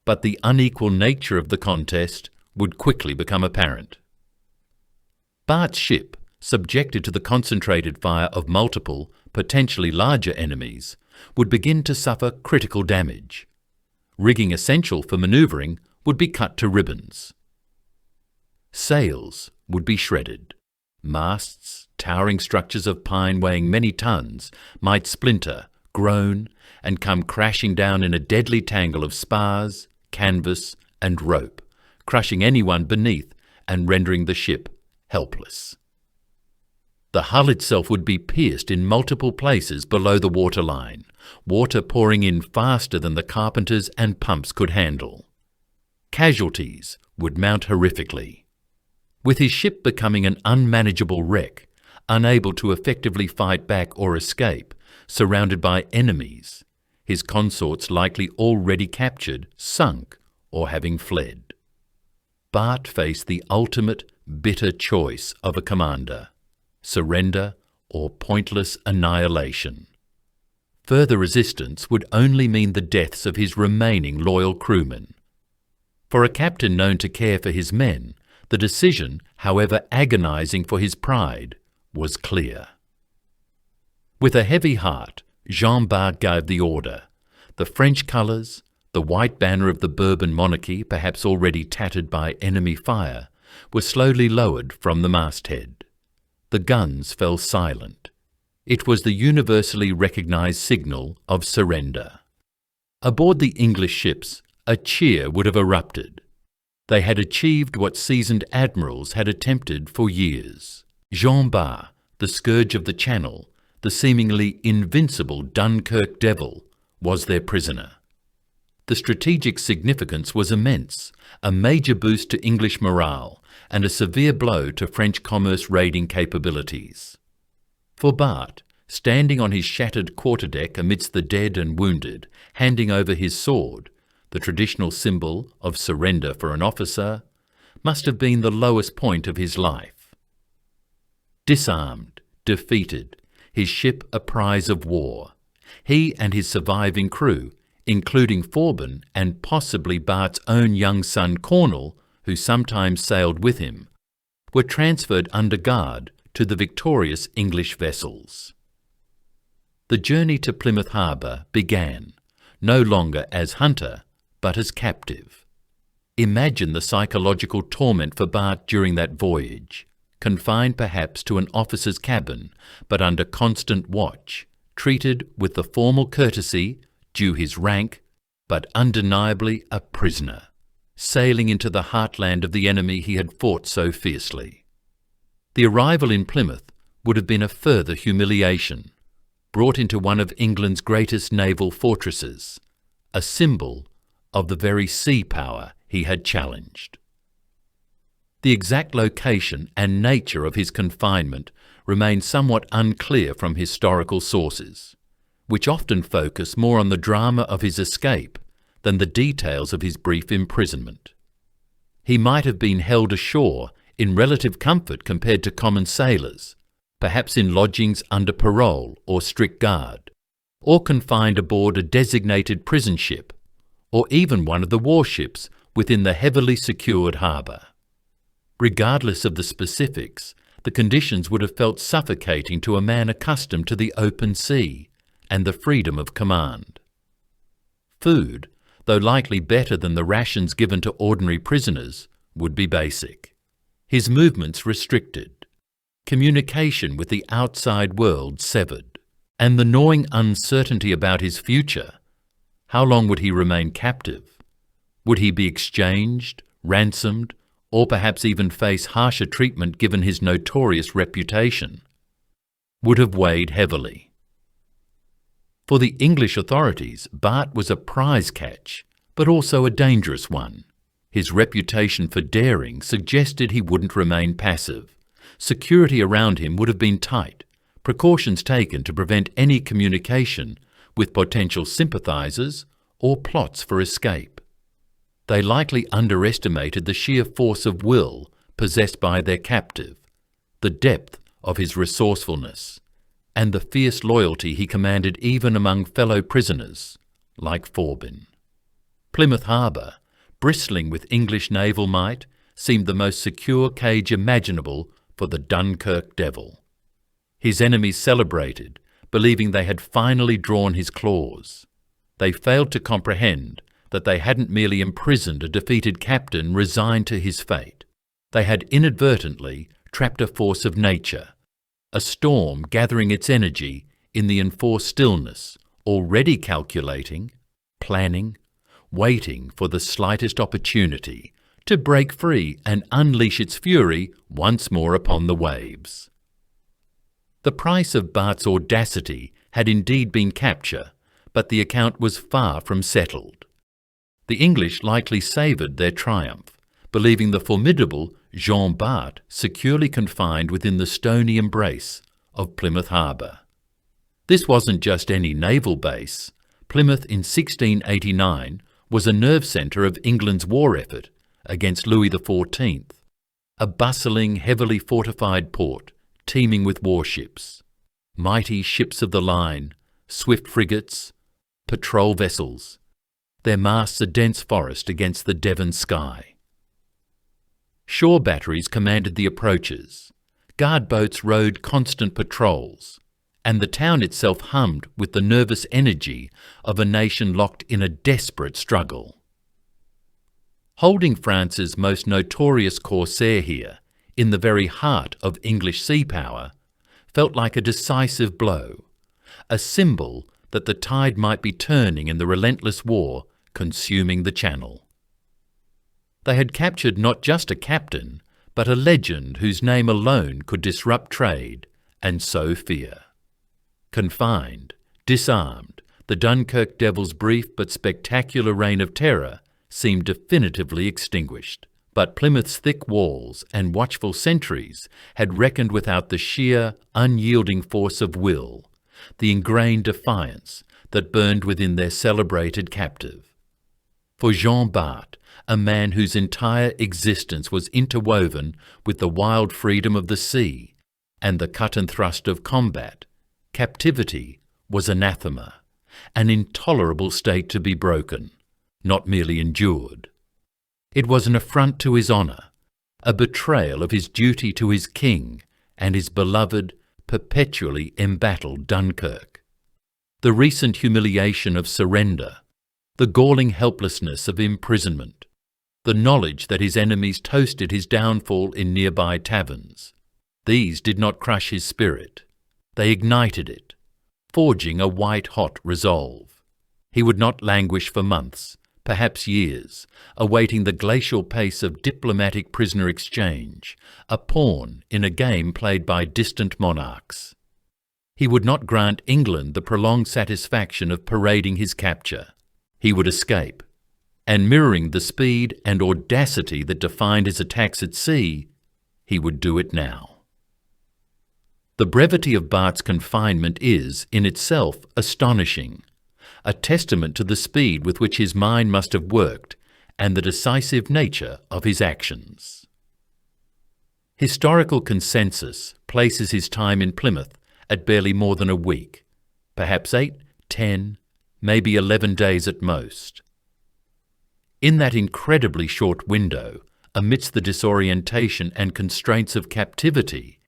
But the unequal nature of the contest would quickly become apparent. Bart's ship, subjected to the concentrated fire of multiple, potentially larger enemies, would begin to suffer critical damage. Rigging essential for manoeuvring would be cut to ribbons. Sails would be shredded. Masts, towering structures of pine weighing many tons, might splinter, groan, and come crashing down in a deadly tangle of spars, canvas, and rope, crushing anyone beneath and rendering the ship helpless. The hull itself would be pierced in multiple places below the waterline, water pouring in faster than the carpenters and pumps could handle. Casualties would mount horrifically. With his ship becoming an unmanageable wreck, unable to effectively fight back or escape, surrounded by enemies, his consorts likely already captured, sunk, or having fled. Bart faced the ultimate, bitter choice of a commander: surrender or pointless annihilation. Further resistance would only mean the deaths of his remaining loyal crewmen. For a captain known to care for his men, the decision, however agonizing for his pride, was clear. With a heavy heart, Jean Bart gave the order. The French colours, the white banner of the Bourbon monarchy, perhaps already tattered by enemy fire, were slowly lowered from the masthead. The guns fell silent. It was the universally recognised signal of surrender. Aboard the English ships, a cheer would have erupted. They had achieved what seasoned admirals had attempted for years. Jean Bart, the scourge of the Channel, the seemingly invincible Dunkirk Devil, was their prisoner. The strategic significance was immense, a major boost to English morale and a severe blow to French commerce raiding capabilities. For Bart, standing on his shattered quarterdeck amidst the dead and wounded, handing over his sword, the traditional symbol of surrender for an officer, must have been the lowest point of his life. Disarmed, defeated, his ship a prize of war, he and his surviving crew, including Forbin and possibly Bart's own young son Cornwall, who sometimes sailed with him, were transferred under guard to the victorious English vessels. The journey to Plymouth Harbour began, no longer as hunter, but as captive. Imagine the psychological torment for Bart during that voyage, confined perhaps to an officer's cabin, but under constant watch, treated with the formal courtesy due his rank, but undeniably a prisoner, sailing into the heartland of the enemy he had fought so fiercely. The arrival in Plymouth would have been a further humiliation, brought into one of England's greatest naval fortresses, a symbol of the very sea power he had challenged. The exact location and nature of his confinement remain somewhat unclear from historical sources, which often focus more on the drama of his escape than the details of his brief imprisonment. He might have been held ashore in relative comfort compared to common sailors, perhaps in lodgings under parole or strict guard, or confined aboard a designated prison ship, or even one of the warships within the heavily secured harbour. Regardless of the specifics, the conditions would have felt suffocating to a man accustomed to the open sea and the freedom of command. Food, though likely better than the rations given to ordinary prisoners, would be basic. His movements restricted, communication with the outside world severed, and the gnawing uncertainty about his future. How long would he remain captive? Would he be exchanged, ransomed, or perhaps even face harsher treatment given his notorious reputation? Would have weighed heavily. For the English authorities, Bart was a prize catch, but also a dangerous one. His reputation for daring suggested he wouldn't remain passive. Security around him would have been tight, precautions taken to prevent any communication with potential sympathisers or plots for escape. They likely underestimated the sheer force of will possessed by their captive, the depth of his resourcefulness, and the fierce loyalty he commanded even among fellow prisoners, like Forbin. Plymouth Harbour, bristling with English naval might, seemed the most secure cage imaginable for the Dunkirk Devil. His enemies celebrated, believing they had finally drawn his claws. They failed to comprehend that they hadn't merely imprisoned a defeated captain resigned to his fate. They had inadvertently trapped a force of nature, a storm gathering its energy in the enforced stillness, already calculating, planning, waiting for the slightest opportunity to break free and unleash its fury once more upon the waves. The price of Bart's audacity had indeed been capture, but the account was far from settled. The English likely savoured their triumph, believing the formidable Jean Bart securely confined within the stony embrace of Plymouth Harbour. This wasn't just any naval base. Plymouth in 1689 was a nerve centre of England's war effort against Louis XIV, a bustling, heavily fortified port teeming with warships, mighty ships of the line, swift frigates, patrol vessels, their masts a dense forest against the Devon sky. Shore batteries commanded the approaches, guard boats rowed constant patrols, and the town itself hummed with the nervous energy of a nation locked in a desperate struggle. Holding France's most notorious corsair here, in the very heart of English sea power, felt like a decisive blow, a symbol that the tide might be turning in the relentless war consuming the Channel. They had captured not just a captain, but a legend whose name alone could disrupt trade and sow fear. Confined, disarmed, the Dunkirk Devil's brief but spectacular reign of terror seemed definitively extinguished. But Plymouth's thick walls and watchful sentries had reckoned without the sheer, unyielding force of will, the ingrained defiance that burned within their celebrated captive. For Jean Bart, a man whose entire existence was interwoven with the wild freedom of the sea and the cut and thrust of combat, captivity was anathema, an intolerable state to be broken, not merely endured. It was an affront to his honour, a betrayal of his duty to his king and his beloved, perpetually embattled Dunkirk. The recent humiliation of surrender, the galling helplessness of imprisonment, the knowledge that his enemies toasted his downfall in nearby taverns, these did not crush his spirit. They ignited it, forging a white-hot resolve. He would not languish for months, perhaps years, awaiting the glacial pace of diplomatic prisoner exchange, a pawn in a game played by distant monarchs. He would not grant England the prolonged satisfaction of parading his capture. He would escape, and mirroring the speed and audacity that defined his attacks at sea, he would do it now. The brevity of Bart's confinement is, in itself, astonishing, a testament to the speed with which his mind must have worked and the decisive nature of his actions. Historical consensus places his time in Plymouth at barely more than a week, perhaps 8, 10, maybe 11 days at most. In that incredibly short window, amidst the disorientation and constraints of captivity,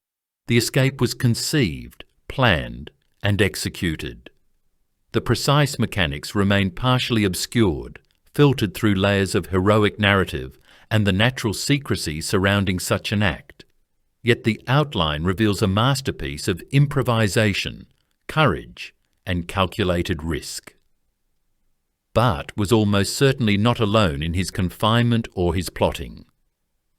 the escape was conceived, planned, and executed. The precise mechanics remain partially obscured, filtered through layers of heroic narrative and the natural secrecy surrounding such an act. Yet the outline reveals a masterpiece of improvisation, courage, and calculated risk. Bart was almost certainly not alone in his confinement or his plotting.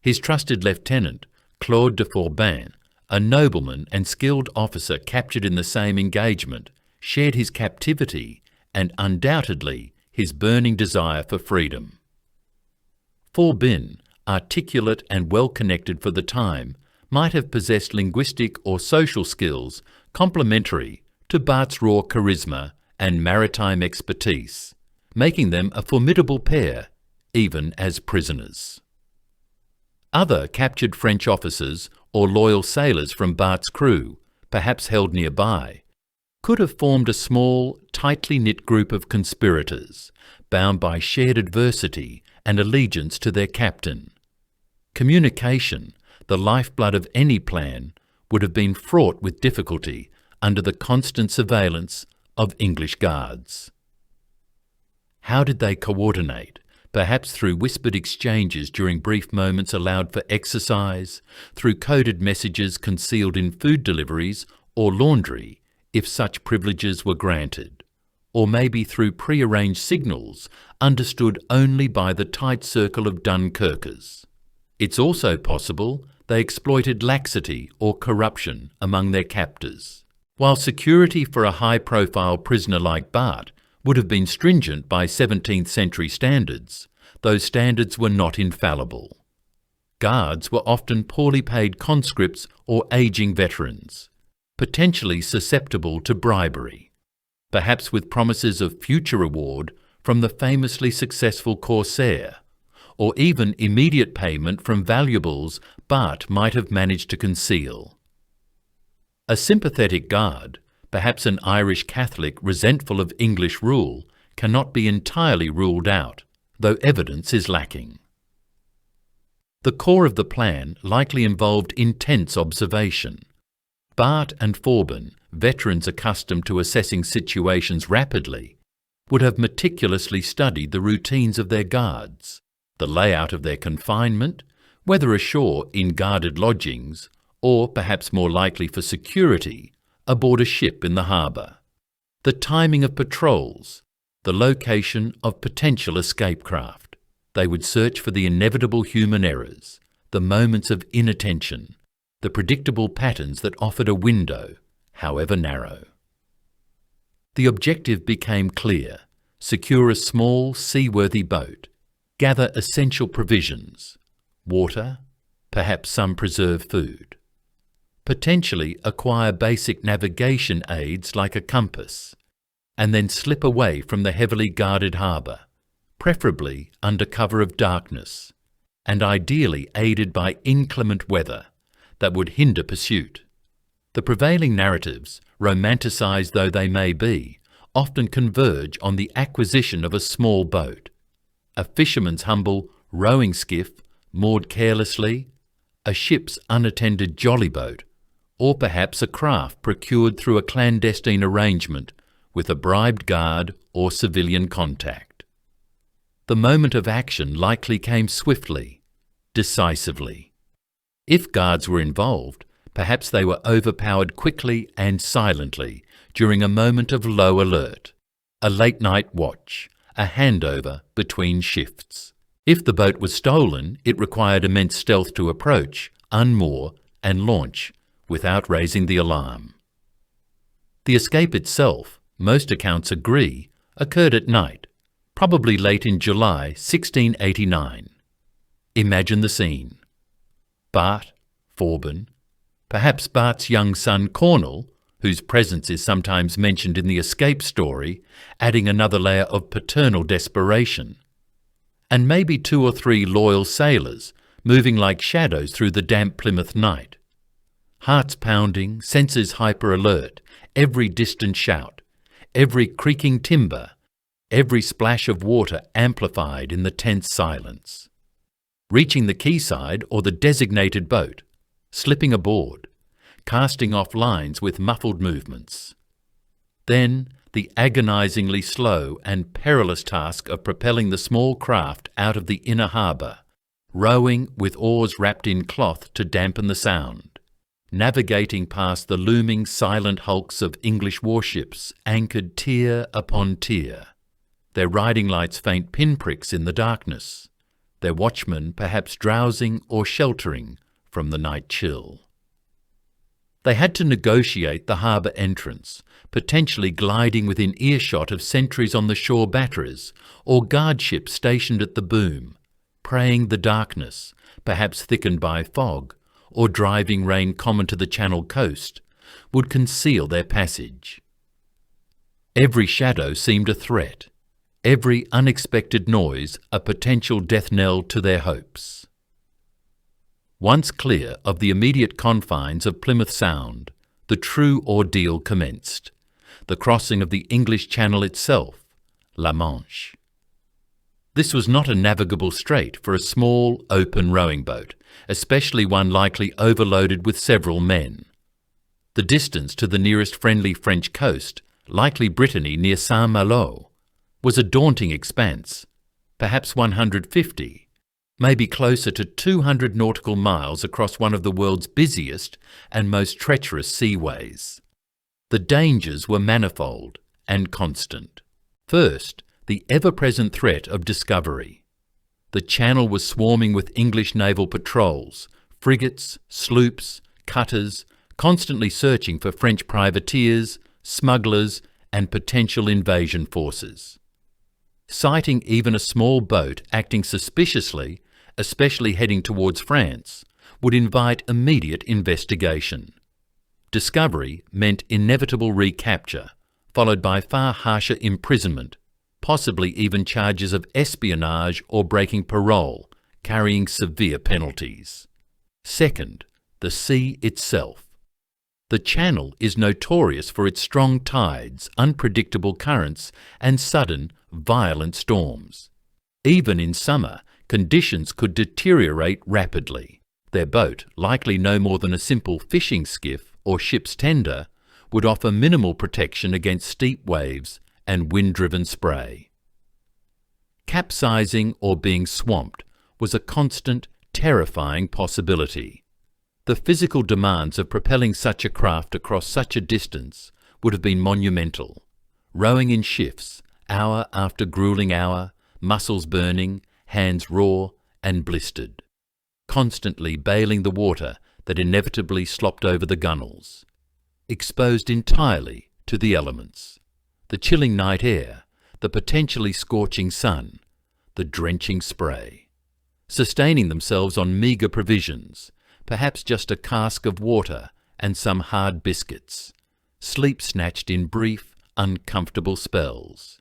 His trusted lieutenant, Claude de Forbin, a nobleman and skilled officer captured in the same engagement, shared his captivity and undoubtedly his burning desire for freedom. Forbin, articulate and well-connected for the time, might have possessed linguistic or social skills complementary to Bart's raw charisma and maritime expertise, making them a formidable pair, even as prisoners. Other captured French officers or loyal sailors from Bart's crew, perhaps held nearby, could have formed a small, tightly knit group of conspirators, bound by shared adversity and allegiance to their captain. Communication, the lifeblood of any plan, would have been fraught with difficulty under the constant surveillance of English guards. How did they coordinate? Perhaps through whispered exchanges during brief moments allowed for exercise, through coded messages concealed in food deliveries or laundry, if such privileges were granted, or maybe through prearranged signals understood only by the tight circle of Dunkirkers. It's also possible they exploited laxity or corruption among their captors. While security for a high-profile prisoner like Bart would have been stringent by 17th century standards, those standards were not infallible. Guards were often poorly paid conscripts or aging veterans, potentially susceptible to bribery, perhaps with promises of future reward from the famously successful corsair, or even immediate payment from valuables Bart might have managed to conceal. A sympathetic guard, perhaps an Irish Catholic resentful of English rule, cannot be entirely ruled out, though evidence is lacking. The core of the plan likely involved intense observation. Bart and Forbin, veterans accustomed to assessing situations rapidly, would have meticulously studied the routines of their guards, the layout of their confinement, whether ashore in guarded lodgings, or perhaps more likely for security, aboard a ship in the harbour, the timing of patrols, the location of potential escape craft. They would search for the inevitable human errors, the moments of inattention, the predictable patterns that offered a window, however narrow. The objective became clear: secure a small, seaworthy boat, gather essential provisions, water, perhaps some preserved food, potentially acquire basic navigation aids like a compass, and then slip away from the heavily guarded harbour, preferably under cover of darkness, and ideally aided by inclement weather that would hinder pursuit. The prevailing narratives, romanticised though they may be, often converge on the acquisition of a small boat, a fisherman's humble rowing skiff moored carelessly, a ship's unattended jolly boat, or perhaps a craft procured through a clandestine arrangement with a bribed guard or civilian contact. The moment of action likely came swiftly, decisively. If guards were involved, perhaps they were overpowered quickly and silently during a moment of low alert, a late-night watch, a handover between shifts. If the boat was stolen, it required immense stealth to approach, unmoor, and launch without raising the alarm. The escape itself, most accounts agree, occurred at night, probably late in July 1689. Imagine the scene. Bart, Forbin, perhaps Bart's young son Cornel, whose presence is sometimes mentioned in the escape story, adding another layer of paternal desperation, and maybe 2 or 3 loyal sailors moving like shadows through the damp Plymouth night. Hearts pounding, senses hyper-alert, every distant shout, every creaking timber, every splash of water amplified in the tense silence. Reaching the quayside or the designated boat, slipping aboard, casting off lines with muffled movements. Then the agonizingly slow and perilous task of propelling the small craft out of the inner harbour, rowing with oars wrapped in cloth to dampen the sound, navigating past the looming silent hulks of English warships anchored tier upon tier, their riding lights faint pinpricks in the darkness, their watchmen perhaps drowsing or sheltering from the night chill. They had to negotiate the harbour entrance, potentially gliding within earshot of sentries on the shore batteries or guard ships stationed at the boom, praying the darkness, perhaps thickened by fog, or driving rain common to the Channel coast, would conceal their passage. Every shadow seemed a threat, every unexpected noise a potential death knell to their hopes. Once clear of the immediate confines of Plymouth Sound, the true ordeal commenced, the crossing of the English Channel itself, La Manche. This was not a navigable strait for a small, open rowing boat, especially one likely overloaded with several men. The distance to the nearest friendly French coast, likely Brittany near Saint-Malo, was a daunting expanse, perhaps 150, maybe closer to 200 nautical miles across one of the world's busiest and most treacherous seaways. The dangers were manifold and constant. First, the ever-present threat of discovery. The Channel was swarming with English naval patrols, frigates, sloops, cutters, constantly searching for French privateers, smugglers, and potential invasion forces. Sighting even a small boat acting suspiciously especially heading towards France, would invite immediate investigation. Discovery meant inevitable recapture, followed by far harsher imprisonment, possibly even charges of espionage or breaking parole, carrying severe penalties. Second, the sea itself. The Channel is notorious for its strong tides, unpredictable currents, and sudden, violent storms. Even in summer, conditions could deteriorate rapidly. Their boat, likely no more than a simple fishing skiff or ship's tender, would offer minimal protection against steep waves and wind-driven spray. Capsizing or being swamped was a constant, terrifying possibility. The physical demands of propelling such a craft across such a distance would have been monumental. Rowing in shifts, hour after grueling hour, muscles burning, hands raw and blistered. Constantly bailing the water that inevitably slopped over the gunwales. Exposed entirely to the elements. The chilling night air, the potentially scorching sun, the drenching spray. Sustaining themselves on meagre provisions, perhaps just a cask of water and some hard biscuits. Sleep snatched in brief, uncomfortable spells.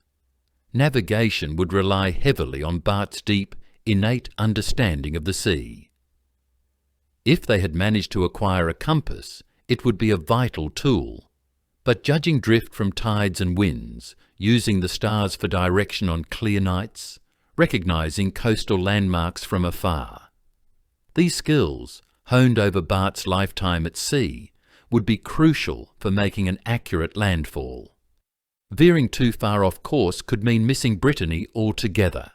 Navigation would rely heavily on Bart's deep, innate understanding of the sea. If they had managed to acquire a compass, it would be a vital tool. But judging drift from tides and winds, using the stars for direction on clear nights, recognizing coastal landmarks from afar. These skills, honed over Bart's lifetime at sea, would be crucial for making an accurate landfall. Veering too far off course could mean missing Brittany altogether,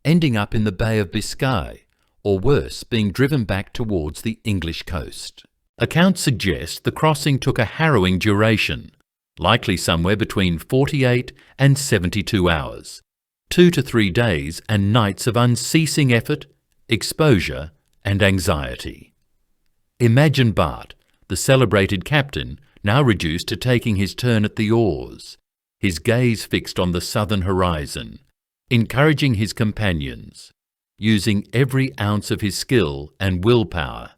ending up in the Bay of Biscay, or worse, being driven back towards the English coast. Accounts suggest the crossing took a harrowing duration, likely somewhere between 48 and 72 hours, 2 to 3 days and nights of unceasing effort, exposure and anxiety. Imagine Bart, the celebrated captain, now reduced to taking his turn at the oars, his gaze fixed on the southern horizon, encouraging his companions, using every ounce of his skill and willpower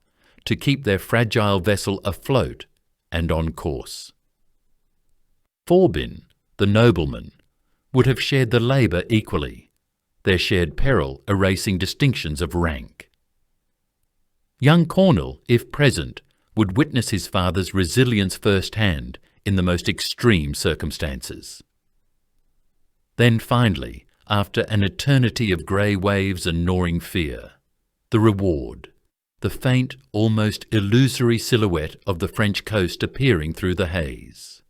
to keep their fragile vessel afloat and on course. Forbin, the nobleman, would have shared the labour equally, their shared peril erasing distinctions of rank. Young Cornwall, if present, would witness his father's resilience firsthand in the most extreme circumstances. Then finally, after an eternity of grey waves and gnawing fear, the reward, the faint, almost illusory silhouette of the French coast appearing through the haze.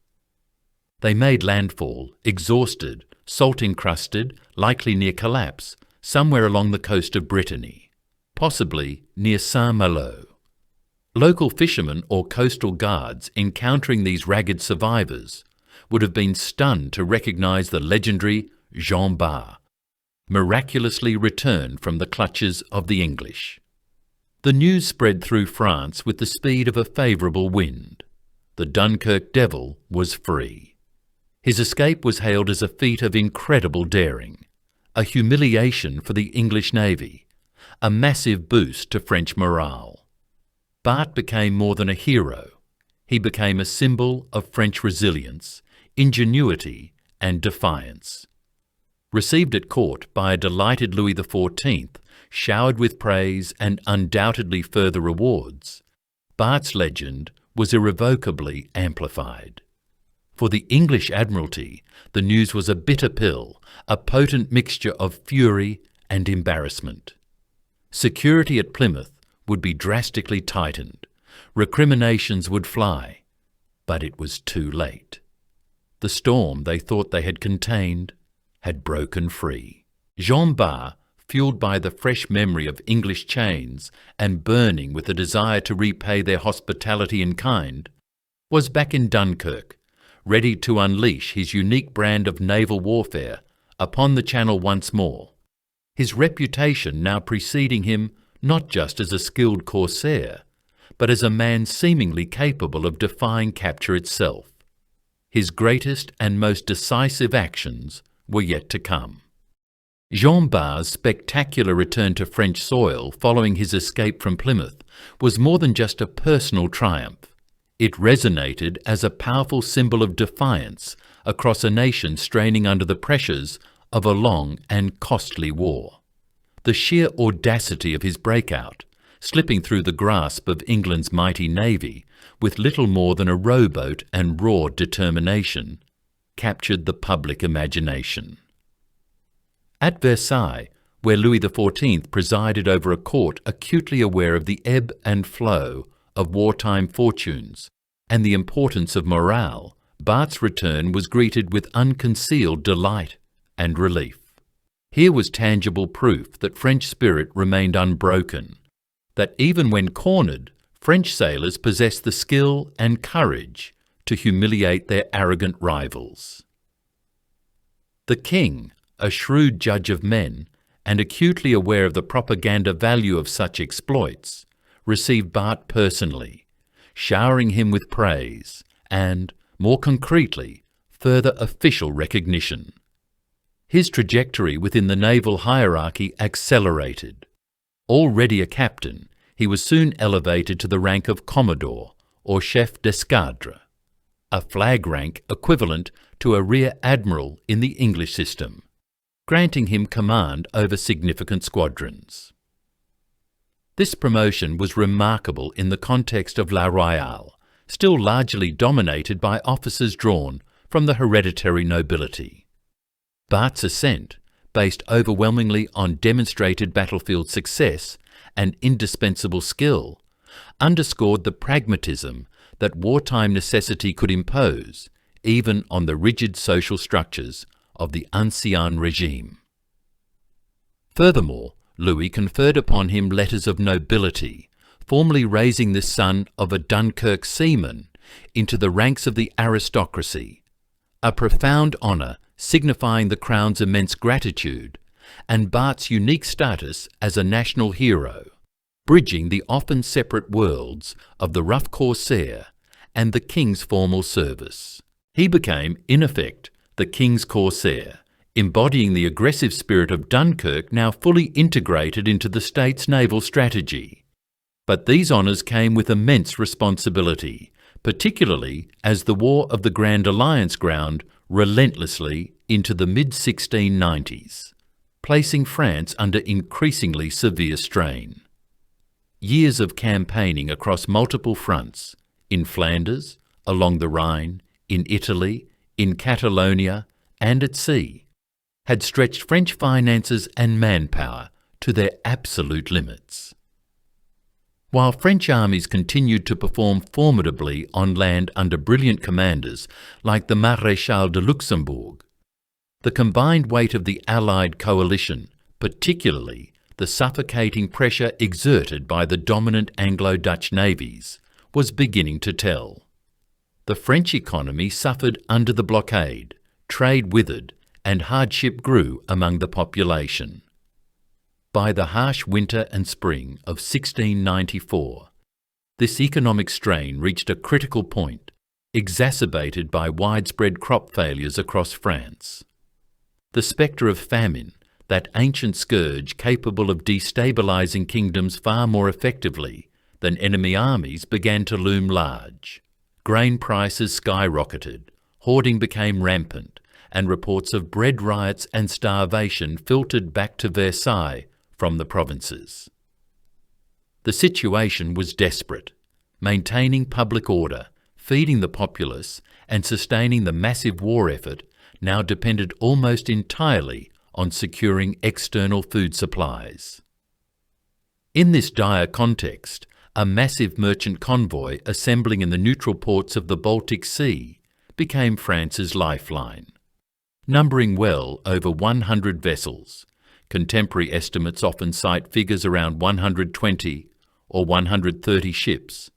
They made landfall, exhausted, salt-encrusted, likely near collapse, somewhere along the coast of Brittany, possibly near Saint-Malo. Local fishermen or coastal guards encountering these ragged survivors would have been stunned to recognise the legendary Jean Bart, miraculously returned from the clutches of the English. The news spread through France with the speed of a favourable wind. The Dunkirk Devil was free. His escape was hailed as a feat of incredible daring, a humiliation for the English Navy, a massive boost to French morale. Bart became more than a hero. He became a symbol of French resilience, ingenuity and defiance. Received at court by a delighted Louis XIV, showered with praise and undoubtedly further rewards, Bart's legend was irrevocably amplified. For the English Admiralty, the news was a bitter pill, a potent mixture of fury and embarrassment. Security at Plymouth would be drastically tightened. Recriminations would fly. But it was too late. The storm they thought they had contained had broken free. Jean Bart, fueled by the fresh memory of English chains and burning with a desire to repay their hospitality in kind, was back in Dunkirk, ready to unleash his unique brand of naval warfare upon the Channel once more, his reputation now preceding him not just as a skilled corsair, but as a man seemingly capable of defying capture itself. His greatest and most decisive actions were yet to come. Jean Bart's spectacular return to French soil following his escape from Plymouth was more than just a personal triumph. It resonated as a powerful symbol of defiance across a nation straining under the pressures of a long and costly war. The sheer audacity of his breakout, slipping through the grasp of England's mighty navy with little more than a rowboat and raw determination, captured the public imagination. At Versailles, where Louis XIV presided over a court acutely aware of the ebb and flow of wartime fortunes and the importance of morale, Bart's return was greeted with unconcealed delight and relief. Here was tangible proof that French spirit remained unbroken, that even when cornered, French sailors possessed the skill and courage to humiliate their arrogant rivals. The king, a shrewd judge of men and acutely aware of the propaganda value of such exploits, received Bart personally, showering him with praise and, more concretely, further official recognition. His trajectory within the naval hierarchy accelerated. Already a captain, he was soon elevated to the rank of Commodore or Chef d'Escadre, a flag rank equivalent to a Rear Admiral in the English system, granting him command over significant squadrons. This promotion was remarkable in the context of La Royale, still largely dominated by officers drawn from the hereditary nobility. Bart's ascent, based overwhelmingly on demonstrated battlefield success and indispensable skill, underscored the pragmatism that wartime necessity could impose, even on the rigid social structures of the ancien regime. Furthermore, Louis conferred upon him letters of nobility, formally raising the son of a Dunkirk seaman into the ranks of the aristocracy, a profound honour signifying the crown's immense gratitude and Bart's unique status as a national hero, bridging the often separate worlds of the rough corsair and the king's formal service. He became, in effect, the king's corsair, embodying the aggressive spirit of Dunkirk now fully integrated into the state's naval strategy. But these honours came with immense responsibility, particularly as the War of the Grand Alliance ground relentlessly into the mid-1690s, placing France under increasingly severe strain. Years of campaigning across multiple fronts, in Flanders, along the Rhine, in Italy, in Catalonia, and at sea, had stretched French finances and manpower to their absolute limits. While French armies continued to perform formidably on land under brilliant commanders like the Maréchal de Luxembourg, the combined weight of the Allied coalition, particularly the suffocating pressure exerted by the dominant Anglo-Dutch navies, was beginning to tell. The French economy suffered under the blockade, trade withered, and hardship grew among the population. By the harsh winter and spring of 1694, this economic strain reached a critical point, exacerbated by widespread crop failures across France. The spectre of famine, that ancient scourge capable of destabilizing kingdoms far more effectively than enemy armies, began to loom large. Grain prices skyrocketed, hoarding became rampant, and reports of bread riots and starvation filtered back to Versailles from the provinces. The situation was desperate. Maintaining public order, feeding the populace, and sustaining the massive war effort now depended almost entirely on securing external food supplies. In this dire context, a massive merchant convoy assembling in the neutral ports of the Baltic Sea became France's lifeline. Numbering well over 100 vessels, contemporary estimates often cite figures around 120 or 130 ships.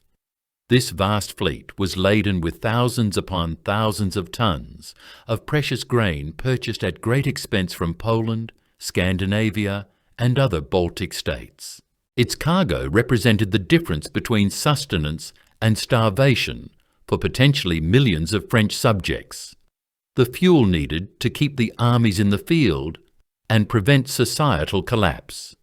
This vast fleet was laden with thousands upon thousands of tons of precious grain purchased at great expense from Poland, Scandinavia, and other Baltic states. Its cargo represented the difference between sustenance and starvation for potentially millions of French subjects. The fuel needed to keep the armies in the field and prevent societal collapse.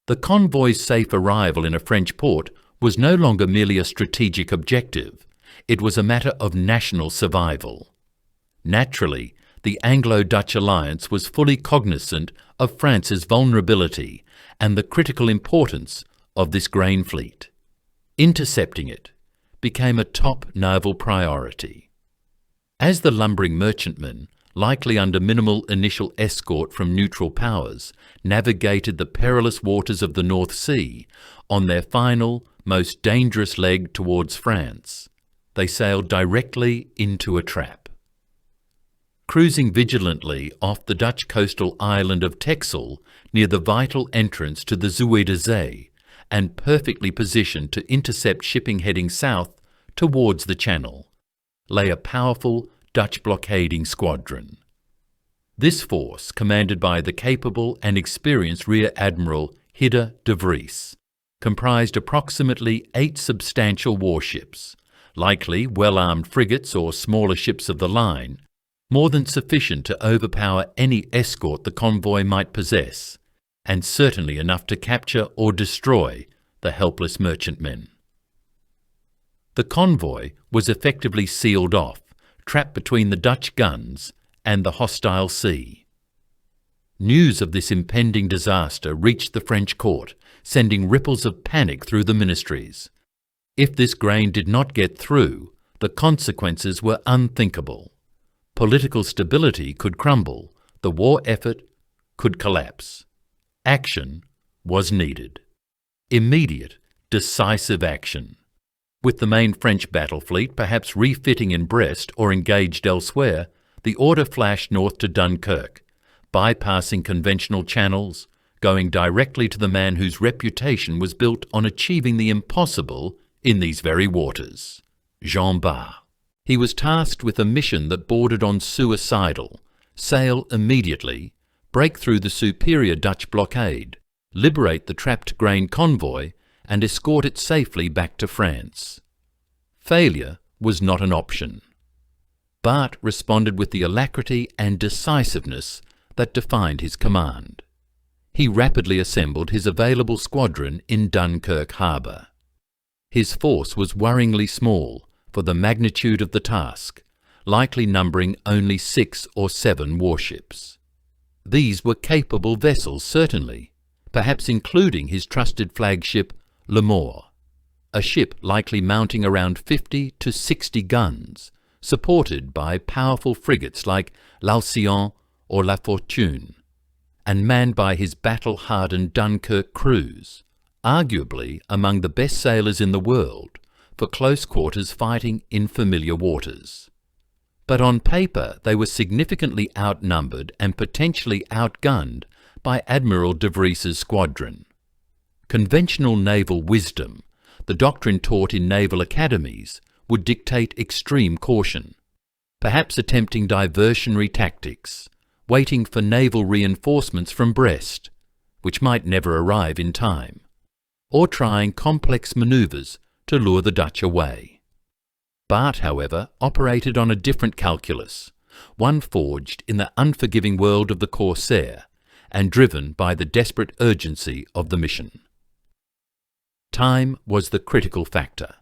The convoy's safe arrival in a French port was no longer merely a strategic objective, it was a matter of national survival. Naturally, the Anglo-Dutch alliance was fully cognizant of France's vulnerability and the critical importance of this grain fleet. Intercepting it became a top naval priority. As the lumbering merchantmen, likely under minimal initial escort from neutral powers, navigated the perilous waters of the North Sea on their final, most dangerous leg towards France, they sailed directly into a trap. Cruising vigilantly off the Dutch coastal island of Texel near the vital entrance to the Zuider Zee, and perfectly positioned to intercept shipping heading south towards the Channel, lay a powerful Dutch blockading squadron. This force, commanded by the capable and experienced Rear Admiral Hidde de Vries, comprised approximately 8 substantial warships, likely well-armed frigates or smaller ships of the line, more than sufficient to overpower any escort the convoy might possess, and certainly enough to capture or destroy the helpless merchantmen. The convoy was effectively sealed off, trapped between the Dutch guns and the hostile sea. News of this impending disaster reached the French court, sending ripples of panic through the ministries. If this grain did not get through, the consequences were unthinkable. Political stability could crumble, the war effort could collapse. Action was needed. Immediate, decisive action. With the main French battle fleet perhaps refitting in Brest or engaged elsewhere, the order flashed north to Dunkirk, bypassing conventional channels, going directly to the man whose reputation was built on achieving the impossible in these very waters, Jean Bart. He was tasked with a mission that bordered on suicidal: sail immediately, break through the superior Dutch blockade, liberate the trapped grain convoy, and escort it safely back to France. Failure was not an option. Bart responded with the alacrity and decisiveness that defined his command. He rapidly assembled his available squadron in Dunkirk harbour. His force was worryingly small for the magnitude of the task, likely numbering only 6 or 7 warships. These were capable vessels, certainly, perhaps including his trusted flagship L'Amour, a ship likely mounting around 50 to 60 guns, supported by powerful frigates like l'Alcyon or La Fortune, and manned by his battle-hardened Dunkirk crews, arguably among the best sailors in the world for close quarters fighting in familiar waters. But on paper they were significantly outnumbered and potentially outgunned by Admiral de Vries's squadron. Conventional naval wisdom, the doctrine taught in naval academies, would dictate extreme caution, perhaps attempting diversionary tactics, waiting for naval reinforcements from Brest, which might never arrive in time, or trying complex manoeuvres to lure the Dutch away. Bart, however, operated on a different calculus, one forged in the unforgiving world of the corsair and driven by the desperate urgency of the mission. Time was the critical factor.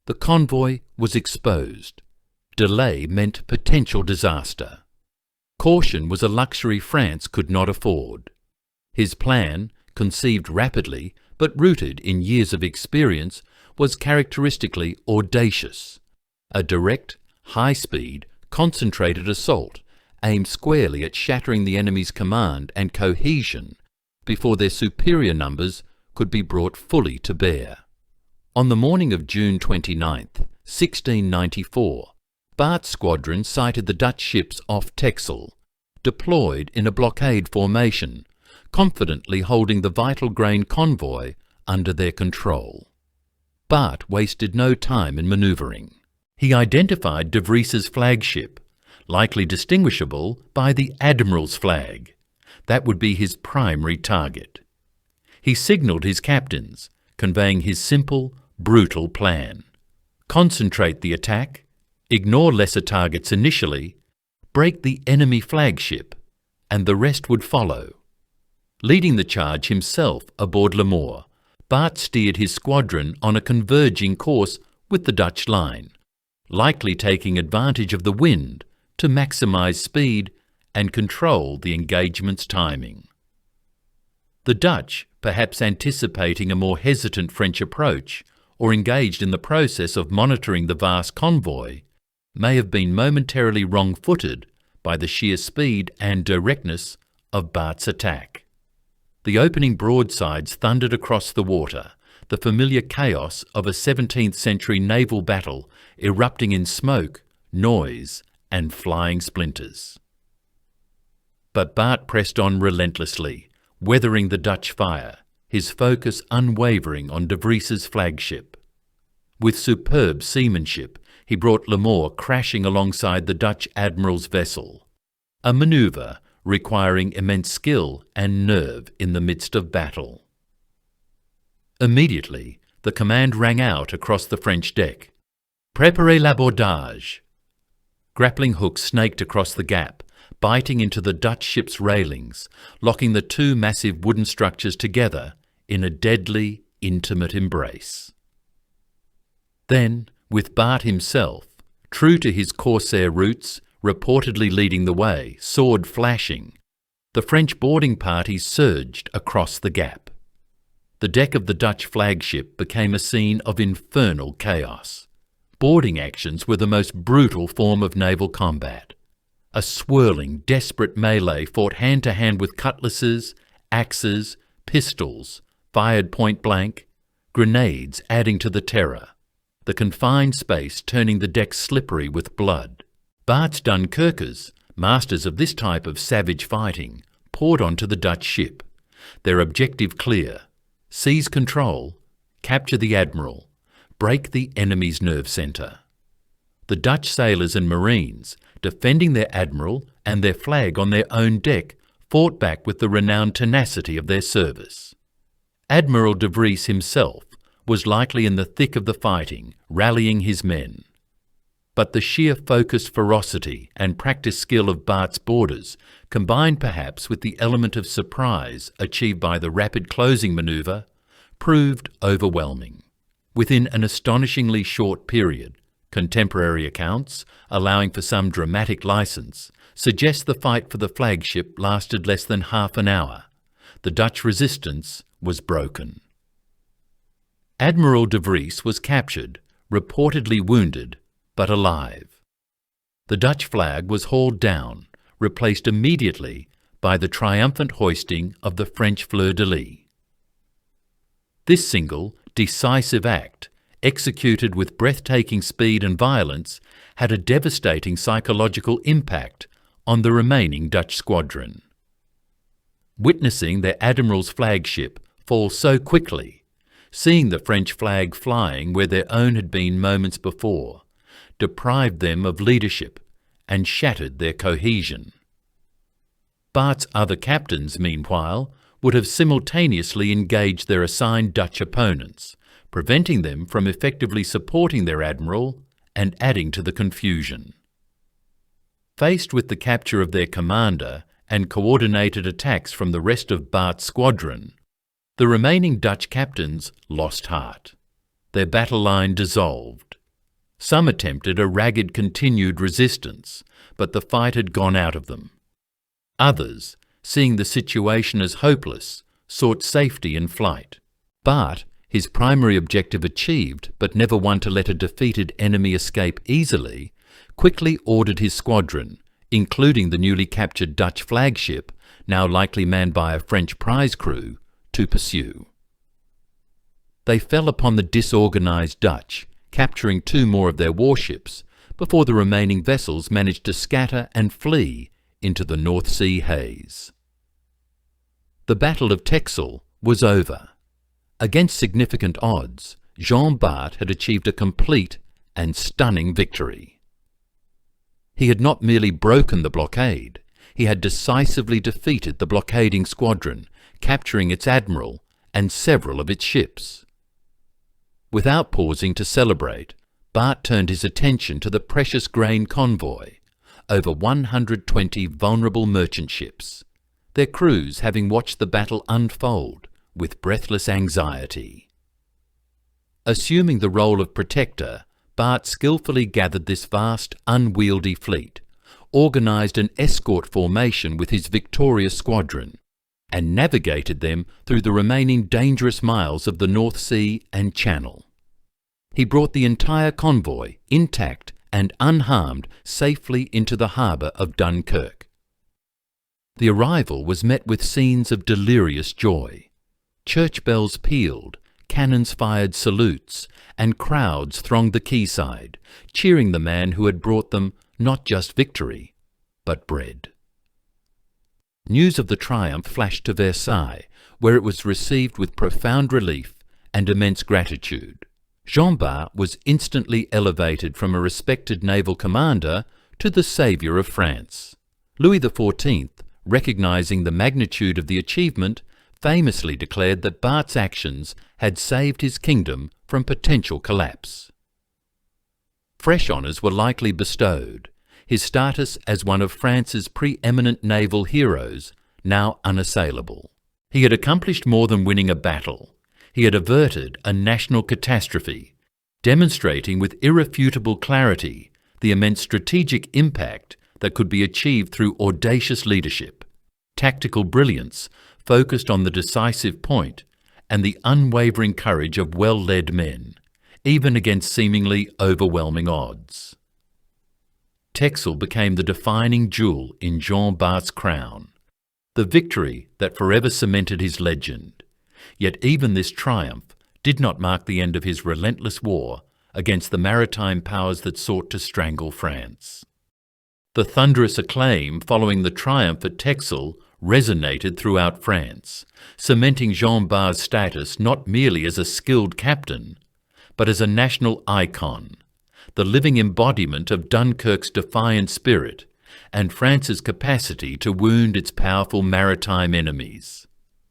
The convoy was exposed. Delay meant potential disaster. Caution was a luxury France could not afford. His plan, conceived rapidly but rooted in years of experience, was characteristically audacious. A direct, high-speed, concentrated assault aimed squarely at shattering the enemy's command and cohesion before their superior numbers could be brought fully to bear. On the morning of June 29, 1694, Bart's squadron sighted the Dutch ships off Texel, deployed in a blockade formation, confidently holding the vital grain convoy under their control. Bart wasted no time in manoeuvring. He identified de Vries's flagship, likely distinguishable by the Admiral's flag. That would be his primary target. He signalled his captains, conveying his simple, brutal plan. Concentrate the attack, ignore lesser targets initially, break the enemy flagship, and the rest would follow. Leading the charge himself aboard L'Amour, Bart steered his squadron on a converging course with the Dutch line, likely taking advantage of the wind to maximise speed and control the engagement's timing. The Dutch, perhaps anticipating a more hesitant French approach or engaged in the process of monitoring the vast convoy, may have been momentarily wrong-footed by the sheer speed and directness of Bart's attack. The opening broadsides thundered across the water, the familiar chaos of a 17th-century naval battle erupting in smoke, noise, and flying splinters. But Bart pressed on relentlessly, weathering the Dutch fire, his focus unwavering on De Vries's flagship. With superb seamanship, he brought L'Amour crashing alongside the Dutch admiral's vessel, a manoeuvre requiring immense skill and nerve in the midst of battle. Immediately, the command rang out across the French deck. "Préparez l'abordage!" Grappling hooks snaked across the gap, biting into the Dutch ship's railings, locking the two massive wooden structures together in a deadly, intimate embrace. Then, with Bart himself, true to his corsair roots, reportedly leading the way, sword flashing, the French boarding parties surged across the gap. The deck of the Dutch flagship became a scene of infernal chaos. Boarding actions were the most brutal form of naval combat. A swirling, desperate melee fought hand-to-hand with cutlasses, axes, pistols, fired point-blank, grenades adding to the terror, the confined space turning the deck slippery with blood. Bart's Dunkirkers, masters of this type of savage fighting, poured onto the Dutch ship, their objective clear: seize control, capture the admiral, break the enemy's nerve centre. The Dutch sailors and marines, defending their admiral and their flag on their own deck, fought back with the renowned tenacity of their service. Admiral De Vries himself was likely in the thick of the fighting, rallying his men. But the sheer focused ferocity and practiced skill of Bart's boarders, combined perhaps with the element of surprise achieved by the rapid closing manoeuvre, proved overwhelming. Within an astonishingly short period, contemporary accounts, allowing for some dramatic license, suggest the fight for the flagship lasted less than half an hour. The Dutch resistance was broken. Admiral De Vries was captured, reportedly wounded, but alive. The Dutch flag was hauled down, replaced immediately by the triumphant hoisting of the French fleur-de-lis. This single, decisive act, executed with breathtaking speed and violence, had a devastating psychological impact on the remaining Dutch squadron. Witnessing their admiral's flagship fall so quickly, seeing the French flag flying where their own had been moments before, deprived them of leadership and shattered their cohesion. Bart's other captains, meanwhile, would have simultaneously engaged their assigned Dutch opponents, preventing them from effectively supporting their admiral and adding to the confusion. Faced with the capture of their commander and coordinated attacks from the rest of Bart's squadron, the remaining Dutch captains lost heart. Their battle line dissolved. Some attempted a ragged continued resistance, but the fight had gone out of them. Others, seeing the situation as hopeless, sought safety in flight. Bart, his primary objective achieved but never one to let a defeated enemy escape easily, quickly ordered his squadron, including the newly captured Dutch flagship, now likely manned by a French prize crew, to pursue. They fell upon the disorganised Dutch, capturing 2 more of their warships, before the remaining vessels managed to scatter and flee into the North Sea haze. The Battle of Texel was over. Against significant odds, Jean Bart had achieved a complete and stunning victory. He had not merely broken the blockade, he had decisively defeated the blockading squadron, capturing its admiral and several of its ships. Without pausing to celebrate, Bart turned his attention to the precious grain convoy, over 120 vulnerable merchant ships, their crews having watched the battle unfold with breathless anxiety. Assuming the role of protector, Bart skillfully gathered this vast, unwieldy fleet, organised an escort formation with his victorious squadron, and navigated them through the remaining dangerous miles of the North Sea and Channel. He brought the entire convoy, intact and unharmed, safely into the harbour of Dunkirk. The arrival was met with scenes of delirious joy. Church bells pealed, cannons fired salutes, and crowds thronged the quayside, cheering the man who had brought them not just victory, but bread. News of the triumph flashed to Versailles, where it was received with profound relief and immense gratitude. Jean Bart was instantly elevated from a respected naval commander to the saviour of France. Louis XIV, recognising the magnitude of the achievement, famously declared that Bart's actions had saved his kingdom from potential collapse. Fresh honours were likely bestowed, his status as one of France's preeminent naval heroes now unassailable. He had accomplished more than winning a battle. He had averted a national catastrophe, demonstrating with irrefutable clarity the immense strategic impact that could be achieved through audacious leadership, tactical brilliance focused on the decisive point, and the unwavering courage of well-led men, even against seemingly overwhelming odds. Texel became the defining jewel in Jean Bart's crown, the victory that forever cemented his legend. Yet even this triumph did not mark the end of his relentless war against the maritime powers that sought to strangle France. The thunderous acclaim following the triumph at Texel resonated throughout France, cementing Jean Bart's status not merely as a skilled captain, but as a national icon, the living embodiment of Dunkirk's defiant spirit and France's capacity to wound its powerful maritime enemies.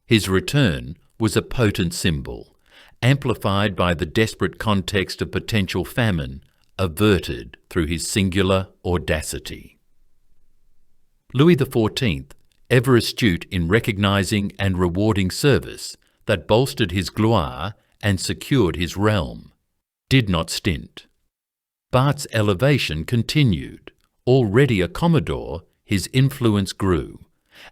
His return was a potent symbol, amplified by the desperate context of potential famine, averted through his singular audacity. Louis XIV, ever astute in recognising and rewarding service that bolstered his gloire and secured his realm, did not stint. Bart's elevation continued. Already a commodore, his influence grew,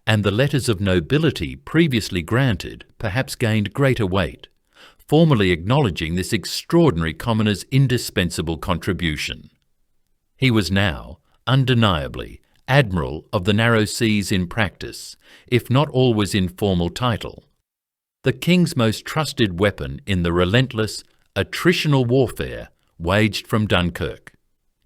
and the letters of nobility previously granted perhaps gained greater weight, formally acknowledging this extraordinary commoner's indispensable contribution. He was now, undeniably, Admiral of the narrow seas in practice, if not always in formal title, the king's most trusted weapon in the relentless, attritional warfare waged from Dunkirk.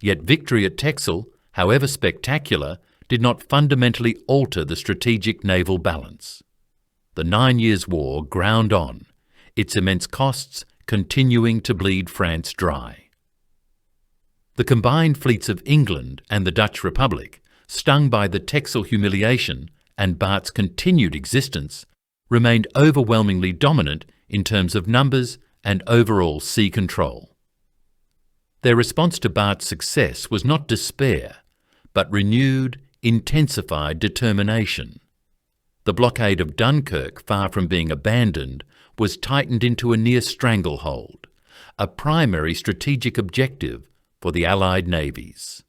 Yet victory at Texel, however spectacular, did not fundamentally alter the strategic naval balance. The 9 Years' War ground on, its immense costs continuing to bleed France dry. The combined fleets of England and the Dutch Republic, stung by the Texel humiliation and Bart's continued existence, remained overwhelmingly dominant in terms of numbers and overall sea control. Their response to Bart's success was not despair, but renewed, intensified determination. The blockade of Dunkirk, far from being abandoned, was tightened into a near stranglehold, a primary strategic objective for the Allied navies.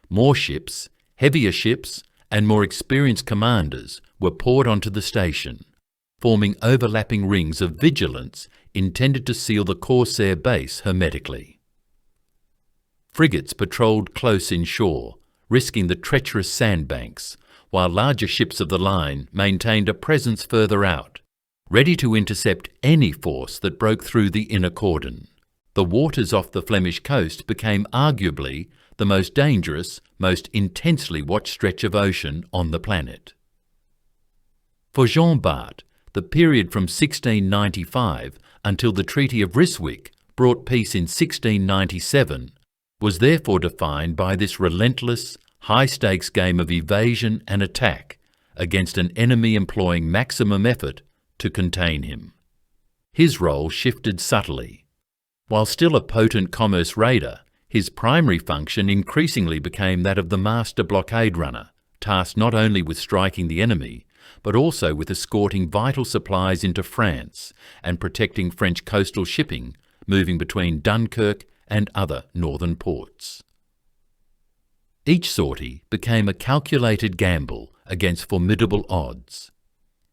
More ships, heavier ships, and more experienced commanders were poured onto the station, forming overlapping rings of vigilance intended to seal the corsair base hermetically. Frigates patrolled close inshore, risking the treacherous sandbanks, while larger ships of the line maintained a presence further out, ready to intercept any force that broke through the inner cordon. The waters off the Flemish coast became arguably the most dangerous, most intensely watched stretch of ocean on the planet. For Jean Bart, the period from 1695 until the Treaty of Ryswick brought peace in 1697 was therefore defined by this relentless, high-stakes game of evasion and attack against an enemy employing maximum effort to contain him. His role shifted subtly. While still a potent commerce raider, his primary function increasingly became that of the master blockade runner, tasked not only with striking the enemy, but also with escorting vital supplies into France and protecting French coastal shipping moving between Dunkirk and other northern ports. Each sortie became a calculated gamble against formidable odds.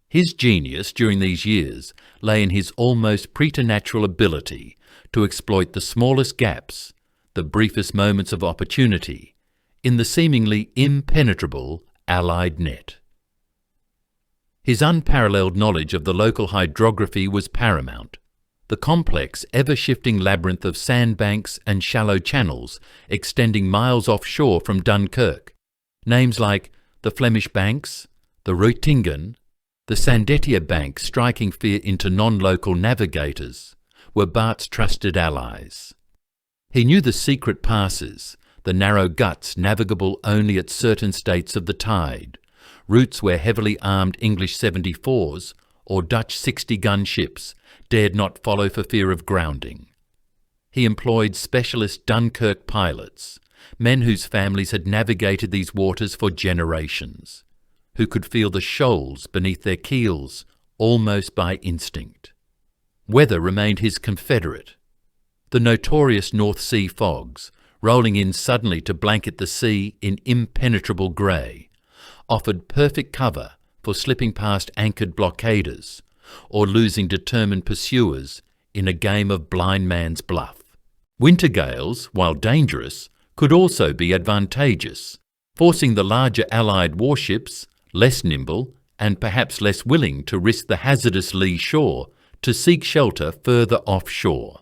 His genius during these years lay in his almost preternatural ability to exploit the smallest gaps, the briefest moments of opportunity, in the seemingly impenetrable Allied net. His unparalleled knowledge of the local hydrography was paramount. The complex, ever-shifting labyrinth of sandbanks and shallow channels extending miles offshore from Dunkirk, names like the Flemish Banks, the Ruitingen, the Sandetia Bank striking fear into non-local navigators, were Bart's trusted allies. He knew the secret passes, the narrow guts navigable only at certain states of the tide, routes where heavily armed English 74s or Dutch 60-gun ships dared not follow for fear of grounding. He employed specialist Dunkirk pilots, men whose families had navigated these waters for generations, who could feel the shoals beneath their keels almost by instinct. Weather remained his confederate. The notorious North Sea fogs, rolling in suddenly to blanket the sea in impenetrable grey, offered perfect cover for slipping past anchored blockaders or losing determined pursuers in a game of blind man's bluff. Winter gales, while dangerous, could also be advantageous, forcing the larger Allied warships, less nimble and perhaps less willing to risk the hazardous lee shore, to seek shelter further offshore,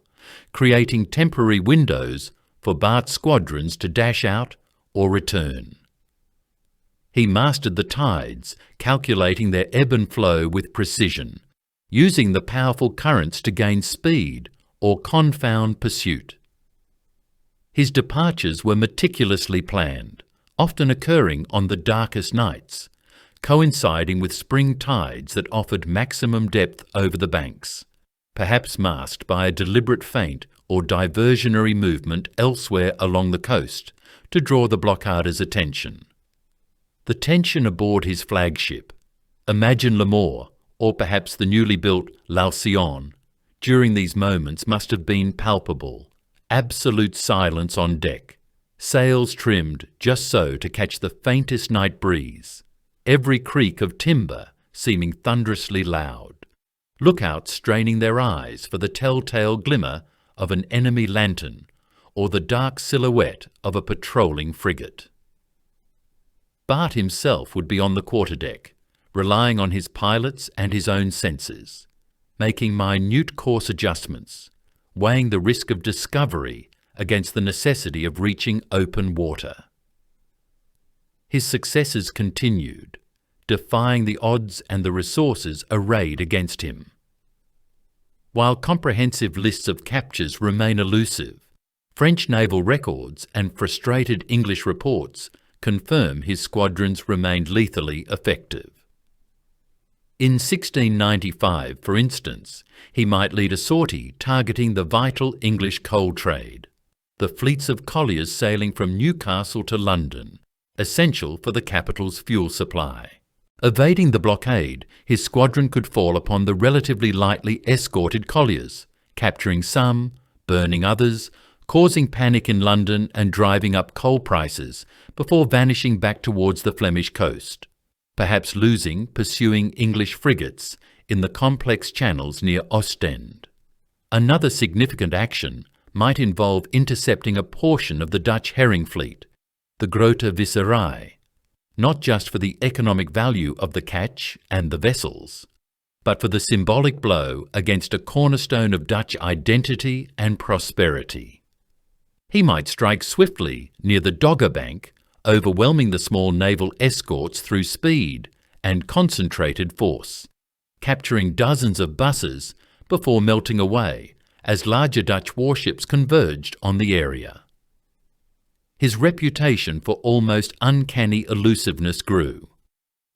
creating temporary windows for Bart's squadrons to dash out or return. He mastered the tides, calculating their ebb and flow with precision, using the powerful currents to gain speed or confound pursuit. His departures were meticulously planned, often occurring on the darkest nights, coinciding with spring tides that offered maximum depth over the banks, perhaps masked by a deliberate feint or diversionary movement elsewhere along the coast to draw the blockaders' attention. The tension aboard his flagship, Imagine l'Amour, or perhaps the newly built l'Alcyon, during these moments must have been palpable. Absolute silence on deck, sails trimmed just so to catch the faintest night breeze, every creak of timber seeming thunderously loud, lookouts straining their eyes for the telltale glimmer of an enemy lantern or the dark silhouette of a patrolling frigate. Bart himself would be on the quarterdeck, relying on his pilots and his own senses, making minute course adjustments, weighing the risk of discovery against the necessity of reaching open water. His successes continued, defying the odds and the resources arrayed against him. While comprehensive lists of captures remain elusive, French naval records and frustrated English reports confirm his squadrons remained lethally effective. In 1695, for instance, he might lead a sortie targeting the vital English coal trade, the fleets of colliers sailing from Newcastle to London, essential for the capital's fuel supply. Evading the blockade, his squadron could fall upon the relatively lightly escorted colliers, capturing some, burning others, causing panic in London and driving up coal prices before vanishing back towards the Flemish coast, perhaps losing pursuing English frigates in the complex channels near Ostend. Another significant action might involve intercepting a portion of the Dutch herring fleet, the Grote Visserij, not just for the economic value of the catch and the vessels, but for the symbolic blow against a cornerstone of Dutch identity and prosperity. He might strike swiftly near the Dogger Bank, overwhelming the small naval escorts through speed and concentrated force, capturing dozens of buses before melting away as larger Dutch warships converged on the area. His reputation for almost uncanny elusiveness grew.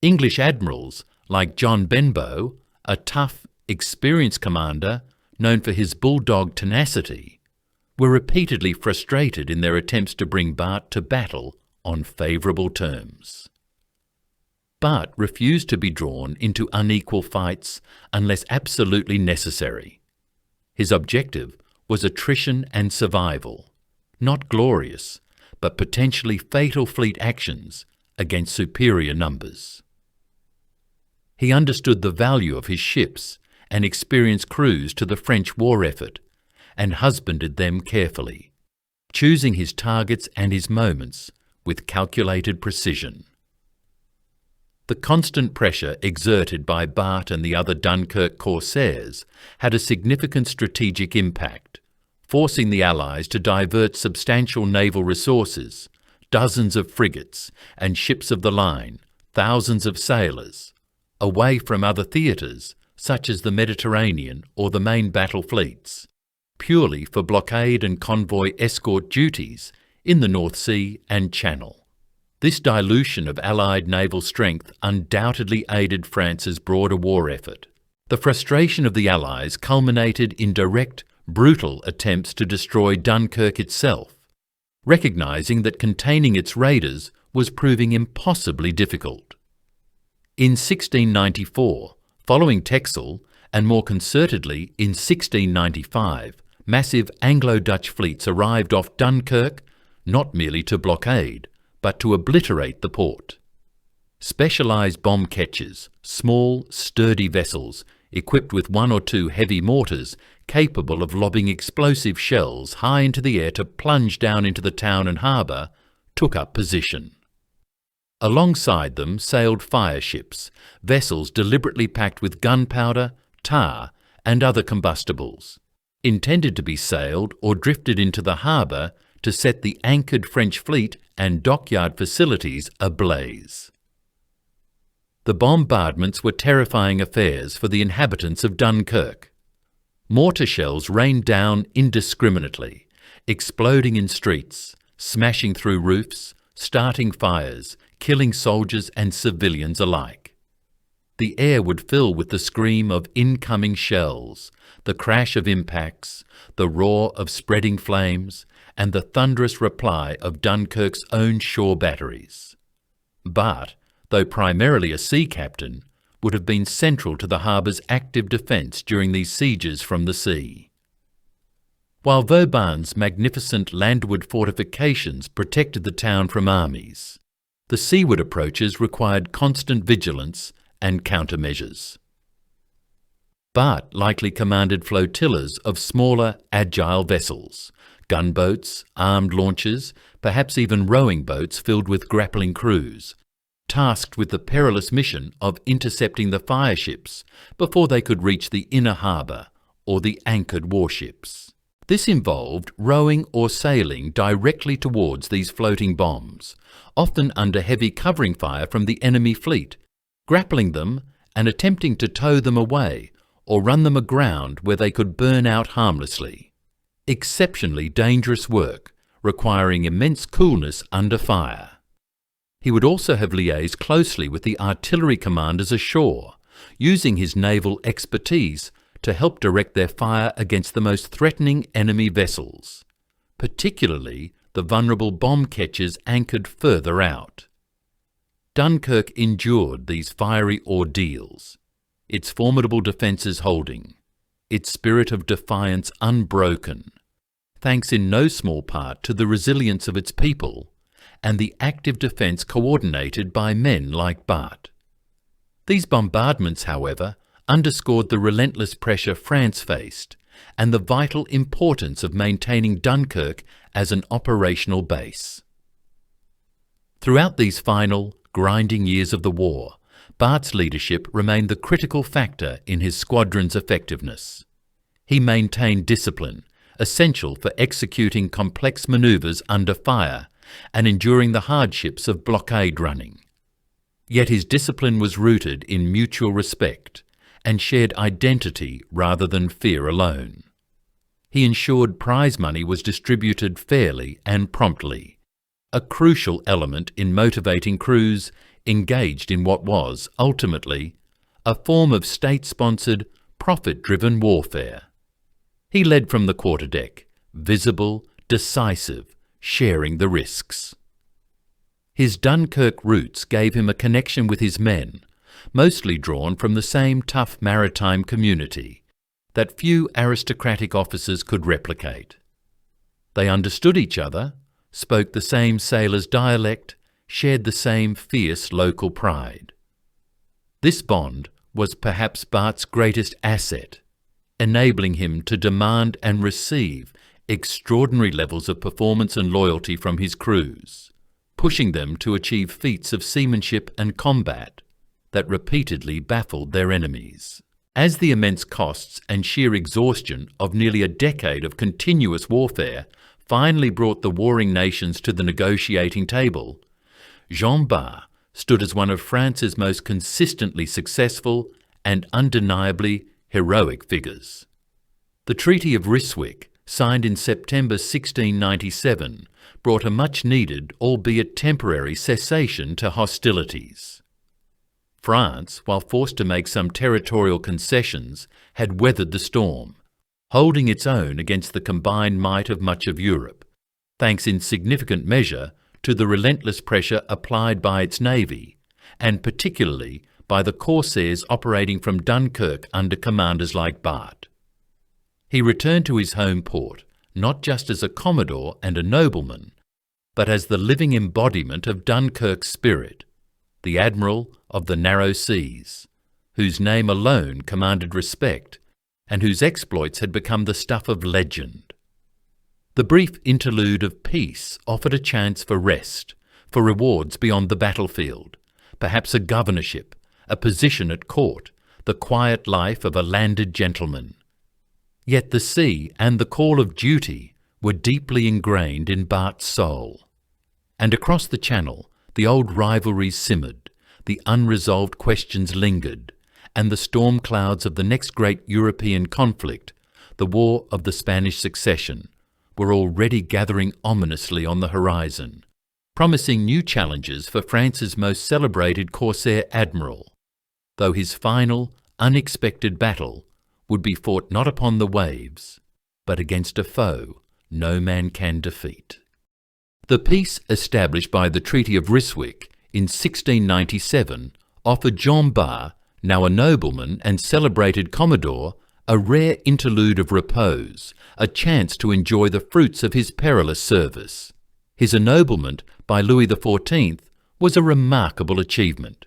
English admirals like John Benbow, a tough, experienced commander known for his bulldog tenacity, were repeatedly frustrated in their attempts to bring Bart to battle on favourable terms. but refused to be drawn into unequal fights unless absolutely necessary. His objective was attrition and survival, not glorious, but potentially fatal fleet actions against superior numbers. He understood the value of his ships and experienced crews to the French war effort, and husbanded them carefully, choosing his targets and his moments with calculated precision. The constant pressure exerted by Bart and the other Dunkirk corsairs had a significant strategic impact, forcing the Allies to divert substantial naval resources, dozens of frigates and ships of the line, thousands of sailors, away from other theatres such as the Mediterranean or the main battle fleets, purely for blockade and convoy escort duties in the North Sea and Channel. This dilution of Allied naval strength undoubtedly aided France's broader war effort. The frustration of the Allies culminated in direct, brutal attempts to destroy Dunkirk itself, recognising that containing its raiders was proving impossibly difficult. In 1694, following Texel, and more concertedly in 1695, massive Anglo-Dutch fleets arrived off Dunkirk, not merely to blockade, but to obliterate the port. Specialised bomb ketches, small, sturdy vessels equipped with 1 or 2 heavy mortars capable of lobbing explosive shells high into the air to plunge down into the town and harbour, took up position. Alongside them sailed fire ships, vessels deliberately packed with gunpowder, tar and other combustibles, intended to be sailed or drifted into the harbour to set the anchored French fleet and dockyard facilities ablaze. The bombardments were terrifying affairs for the inhabitants of Dunkirk. Mortar shells rained down indiscriminately, exploding in streets, smashing through roofs, starting fires, killing soldiers and civilians alike. The air would fill with the scream of incoming shells, the crash of impacts, the roar of spreading flames, and the thunderous reply of Dunkirk's own shore batteries. Bart, though primarily a sea captain, would have been central to the harbour's active defence during these sieges from the sea. While Vauban's magnificent landward fortifications protected the town from armies, the seaward approaches required constant vigilance and countermeasures. Bart likely commanded flotillas of smaller, agile vessels, gunboats, armed launches, perhaps even rowing boats filled with grappling crews, tasked with the perilous mission of intercepting the fire ships before they could reach the inner harbour or the anchored warships. This involved rowing or sailing directly towards these floating bombs, often under heavy covering fire from the enemy fleet, grappling them and attempting to tow them away or run them aground where they could burn out harmlessly. Exceptionally dangerous work, requiring immense coolness under fire. He would also have liaised closely with the artillery commanders ashore, using his naval expertise to help direct their fire against the most threatening enemy vessels, particularly the vulnerable bomb ketches anchored further out. Dunkirk endured these fiery ordeals, its formidable defences holding, its spirit of defiance unbroken, thanks in no small part to the resilience of its people and the active defence coordinated by men like Bart. These bombardments, however, underscored the relentless pressure France faced and the vital importance of maintaining Dunkirk as an operational base. Throughout these final, grinding years of the war, Bart's leadership remained the critical factor in his squadron's effectiveness. He maintained discipline, essential for executing complex manoeuvres under fire and enduring the hardships of blockade running. Yet his discipline was rooted in mutual respect and shared identity rather than fear alone. He ensured prize money was distributed fairly and promptly, a crucial element in motivating crews engaged in what was, ultimately, a form of state-sponsored, profit-driven warfare. He led from the quarterdeck, visible, decisive, sharing the risks. His Dunkirk roots gave him a connection with his men, mostly drawn from the same tough maritime community that few aristocratic officers could replicate. They understood each other, spoke the same sailor's dialect, shared the same fierce local pride. This bond was perhaps Bart's greatest asset, enabling him to demand and receive extraordinary levels of performance and loyalty from his crews, pushing them to achieve feats of seamanship and combat that repeatedly baffled their enemies. As the immense costs and sheer exhaustion of nearly a decade of continuous warfare finally brought the warring nations to the negotiating table, Jean Bart stood as one of France's most consistently successful and undeniably heroic figures. The Treaty of Ryswick, signed in September 1697, brought a much-needed, albeit temporary, cessation to hostilities. France, while forced to make some territorial concessions, had weathered the storm, holding its own against the combined might of much of Europe, thanks in significant measure to the relentless pressure applied by its navy, and particularly by the corsairs operating from Dunkirk under commanders like Bart. He returned to his home port not just as a commodore and a nobleman, but as the living embodiment of Dunkirk's spirit, the Admiral of the narrow seas, whose name alone commanded respect and whose exploits had become the stuff of legend. The brief interlude of peace offered a chance for rest, for rewards beyond the battlefield, perhaps a governorship, a position at court, the quiet life of a landed gentleman. Yet the sea and the call of duty were deeply ingrained in Bart's soul. And across the Channel, the old rivalries simmered, the unresolved questions lingered, and the storm clouds of the next great European conflict, the War of the Spanish Succession, were already gathering ominously on the horizon, promising new challenges for France's most celebrated corsair admiral, though his final, unexpected battle would be fought not upon the waves, but against a foe no man can defeat. The peace established by the Treaty of Ryswick in 1697 offered Jean Bart, now a nobleman and celebrated commodore, a rare interlude of repose, a chance to enjoy the fruits of his perilous service. His ennoblement by Louis XIV was a remarkable achievement,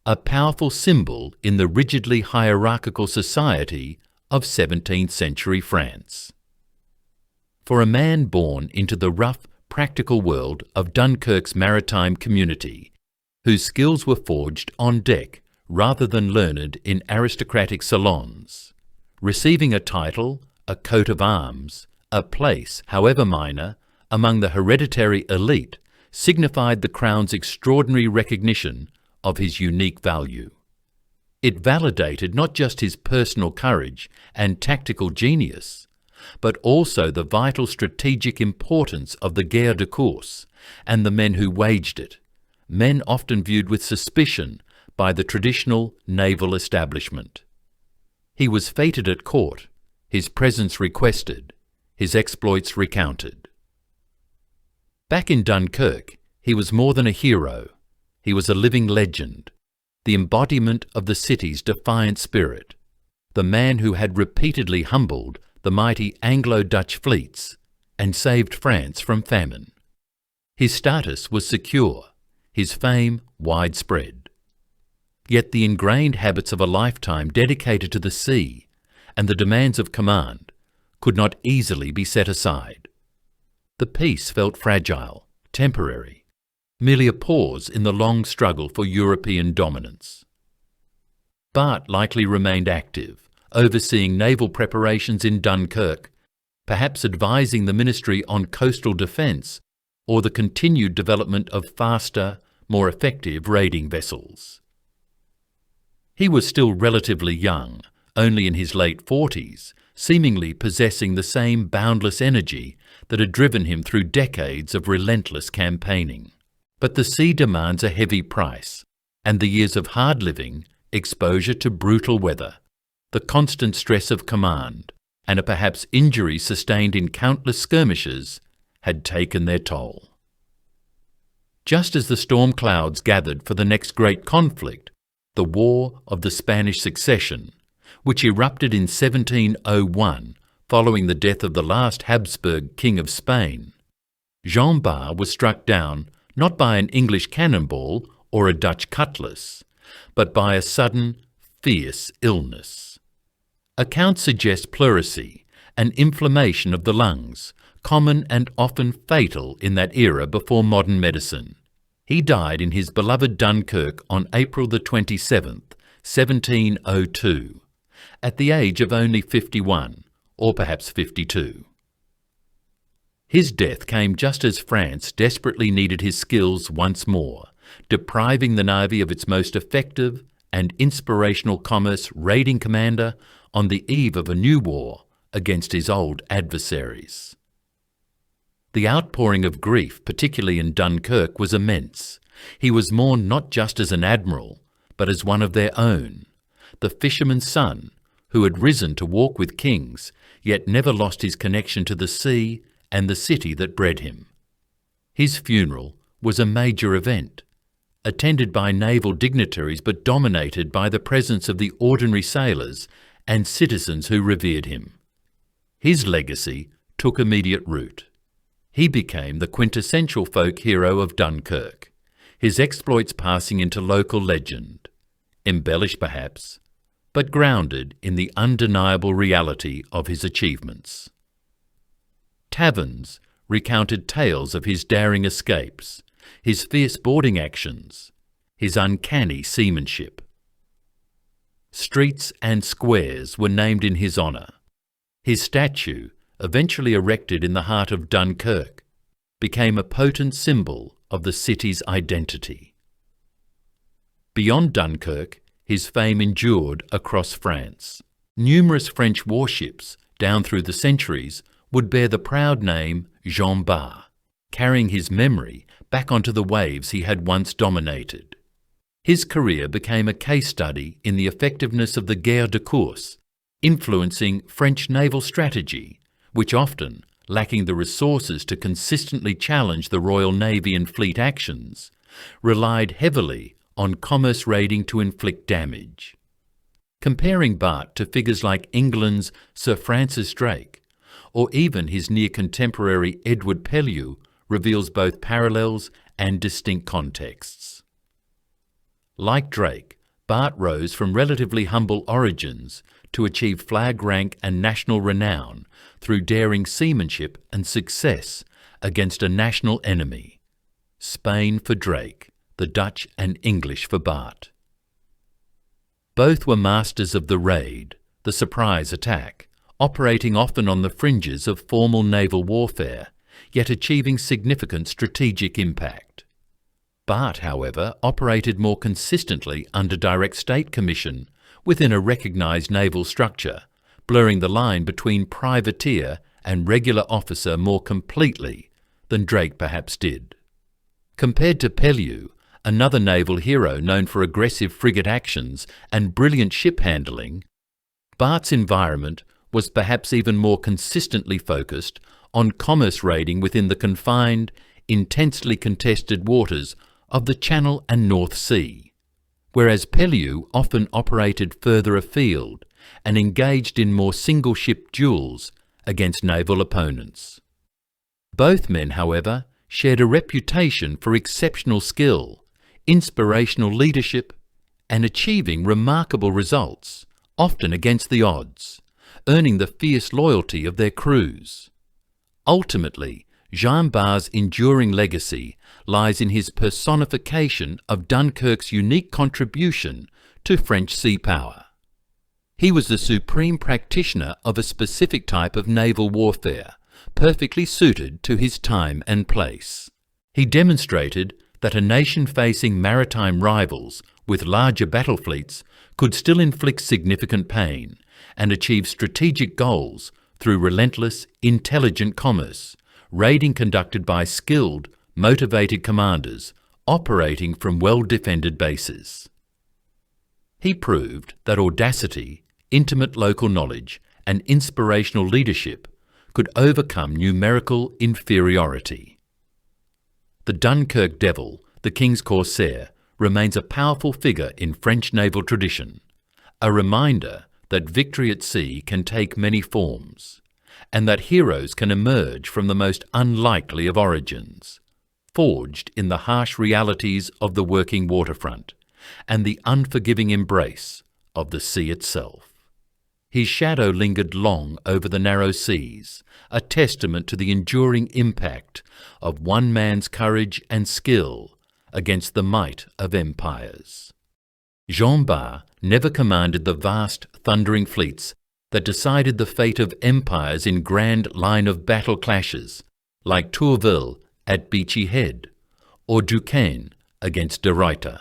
a powerful symbol in the rigidly hierarchical society of 17th century France. For a man born into the rough, practical world of Dunkirk's maritime community, whose skills were forged on deck rather than learned in aristocratic salons, receiving a title, a coat of arms, a place, however minor, among the hereditary elite signified the crown's extraordinary recognition of his unique value. It validated not just his personal courage and tactical genius, but also the vital strategic importance of the guerre de course and the men who waged it, men often viewed with suspicion by the traditional naval establishment. He was feted at court, his presence requested, his exploits recounted. Back in Dunkirk, he was more than a hero. He was a living legend, the embodiment of the city's defiant spirit, the man who had repeatedly humbled the mighty Anglo-Dutch fleets and saved France from famine. His status was secure, his fame widespread. Yet the ingrained habits of a lifetime dedicated to the sea and the demands of command could not easily be set aside. The peace felt fragile, temporary, merely a pause in the long struggle for European dominance. Bart likely remained active, overseeing naval preparations in Dunkirk, perhaps advising the ministry on coastal defence or the continued development of faster, more effective raiding vessels. He was still relatively young, only in his late 40s, seemingly possessing the same boundless energy that had driven him through decades of relentless campaigning. But the sea demands a heavy price, and the years of hard living, exposure to brutal weather, the constant stress of command, and a perhaps injury sustained in countless skirmishes had taken their toll. Just as the storm clouds gathered for the next great conflict, the War of the Spanish Succession, which erupted in 1701 following the death of the last Habsburg King of Spain, Jean Bart was struck down not by an English cannonball or a Dutch cutlass, but by a sudden, fierce illness. Accounts suggest pleurisy, an inflammation of the lungs, common and often fatal in that era before modern medicine. He died in his beloved Dunkirk on April the 27th, 1702, at the age of only 51, or perhaps 52. His death came just as France desperately needed his skills once more, depriving the Navy of its most effective and inspirational commerce raiding commander on the eve of a new war against his old adversaries. The outpouring of grief, particularly in Dunkirk, was immense. He was mourned not just as an admiral, but as one of their own, the fisherman's son, who had risen to walk with kings, yet never lost his connection to the sea and the city that bred him. His funeral was a major event, attended by naval dignitaries but dominated by the presence of the ordinary sailors and citizens who revered him. His legacy took immediate root. He became the quintessential folk hero of Dunkirk, his exploits passing into local legend, embellished perhaps, but grounded in the undeniable reality of his achievements. Taverns recounted tales of his daring escapes, his fierce boarding actions, his uncanny seamanship. Streets and squares were named in his honour. His statue, eventually erected in the heart of Dunkirk, became a potent symbol of the city's identity. Beyond Dunkirk, his fame endured across France. Numerous French warships, down through the centuries, would bear the proud name Jean Bart, carrying his memory back onto the waves he had once dominated. His career became a case study in the effectiveness of the guerre de course, influencing French naval strategy, which often, lacking the resources to consistently challenge the Royal Navy in fleet actions, relied heavily on commerce raiding to inflict damage. Comparing Bart to figures like England's Sir Francis Drake, or even his near-contemporary Edward Pellew, reveals both parallels and distinct contexts. Like Drake, Bart rose from relatively humble origins to achieve flag rank and national renown through daring seamanship and success against a national enemy, Spain for Drake, the Dutch and English for Bart. Both were masters of the raid, the surprise attack, operating often on the fringes of formal naval warfare, yet achieving significant strategic impact. Bart, however, operated more consistently under direct state commission within a recognised naval structure, blurring the line between privateer and regular officer more completely than Drake perhaps did. Compared to Pellew, another naval hero known for aggressive frigate actions and brilliant ship handling, Bart's environment was perhaps even more consistently focused on commerce raiding within the confined, intensely contested waters of the Channel and North Sea, whereas Pellew often operated further afield and engaged in more single-ship duels against naval opponents. Both men, however, shared a reputation for exceptional skill, inspirational leadership, and achieving remarkable results, often against the odds, earning the fierce loyalty of their crews. Ultimately, Jean Bart's enduring legacy lies in his personification of Dunkirk's unique contribution to French sea power. He was the supreme practitioner of a specific type of naval warfare, perfectly suited to his time and place. He demonstrated that a nation facing maritime rivals with larger battle fleets could still inflict significant pain and achieve strategic goals through relentless, intelligent commerce, raiding conducted by skilled, motivated commanders operating from well-defended bases. He proved that audacity, intimate local knowledge, and inspirational leadership could overcome numerical inferiority. The Dunkirk Devil, the King's Corsair, remains a powerful figure in French naval tradition, a reminder that victory at sea can take many forms, and that heroes can emerge from the most unlikely of origins, forged in the harsh realities of the working waterfront and the unforgiving embrace of the sea itself. His shadow lingered long over the narrow seas, a testament to the enduring impact of one man's courage and skill against the might of empires. Jean Bart never commanded the vast, thundering fleets that decided the fate of empires in grand line-of-battle clashes, like Tourville at Beachy Head, or Duquesne against De Ruyter.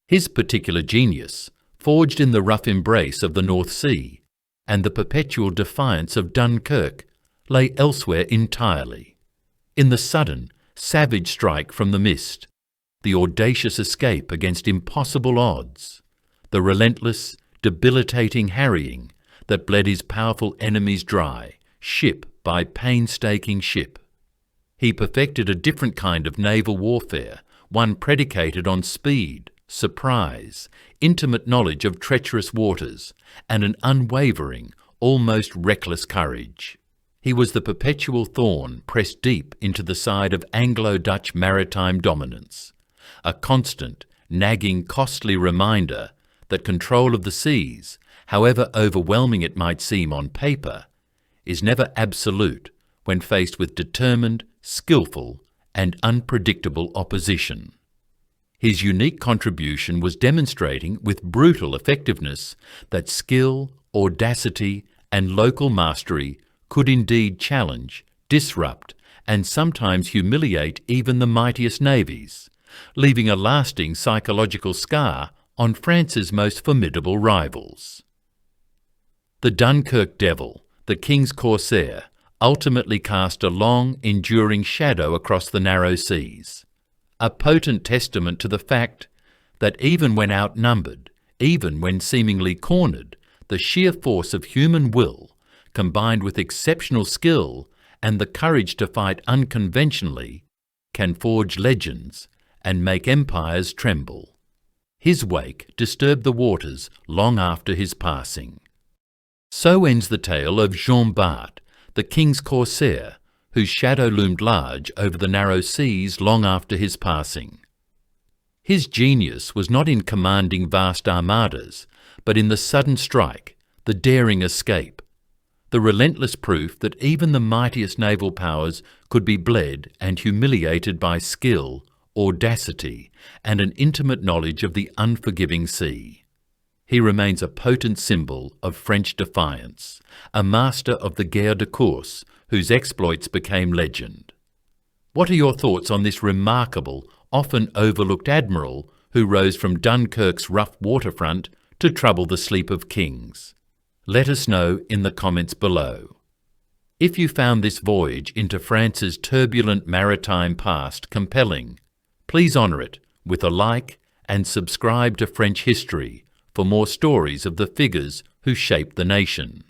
His particular genius, forged in the rough embrace of the North Sea and the perpetual defiance of Dunkirk, lay elsewhere entirely, in the sudden, savage strike from the mist, the audacious escape against impossible odds, the relentless, debilitating harrying that bled his powerful enemies dry, ship by painstaking ship. He perfected a different kind of naval warfare, one predicated on speed, surprise, intimate knowledge of treacherous waters, and an unwavering, almost reckless courage. He was the perpetual thorn pressed deep into the side of Anglo-Dutch maritime dominance, a constant, nagging, costly reminder that control of the seas, however overwhelming it might seem on paper, is never absolute when faced with determined, skillful, and unpredictable opposition. His unique contribution was demonstrating with brutal effectiveness that skill, audacity, and local mastery could indeed challenge, disrupt, and sometimes humiliate even the mightiest navies, leaving a lasting psychological scar on France's most formidable rivals. The Dunkirk Devil, the King's Corsair, ultimately cast a long, enduring shadow across the narrow seas, a potent testament to the fact that even when outnumbered, even when seemingly cornered, the sheer force of human will, combined with exceptional skill and the courage to fight unconventionally, can forge legends and make empires tremble. His wake disturbed the waters long after his passing. So ends the tale of Jean Bart, the King's Corsair, whose shadow loomed large over the narrow seas long after his passing. His genius was not in commanding vast armadas, but in the sudden strike, the daring escape, the relentless proof that even the mightiest naval powers could be bled and humiliated by skill, audacity, and an intimate knowledge of the unforgiving sea. He remains a potent symbol of French defiance, a master of the guerre de course, whose exploits became legend. What are your thoughts on this remarkable, often overlooked admiral who rose from Dunkirk's rough waterfront to trouble the sleep of kings? Let us know in the comments below. If you found this voyage into France's turbulent maritime past compelling, please honour it with a like and subscribe to French History for more stories of the figures who shaped the nation.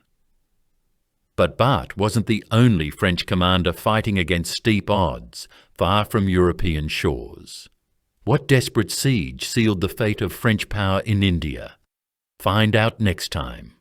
But Bart wasn't the only French commander fighting against steep odds far from European shores. What desperate siege sealed the fate of French power in India? Find out next time.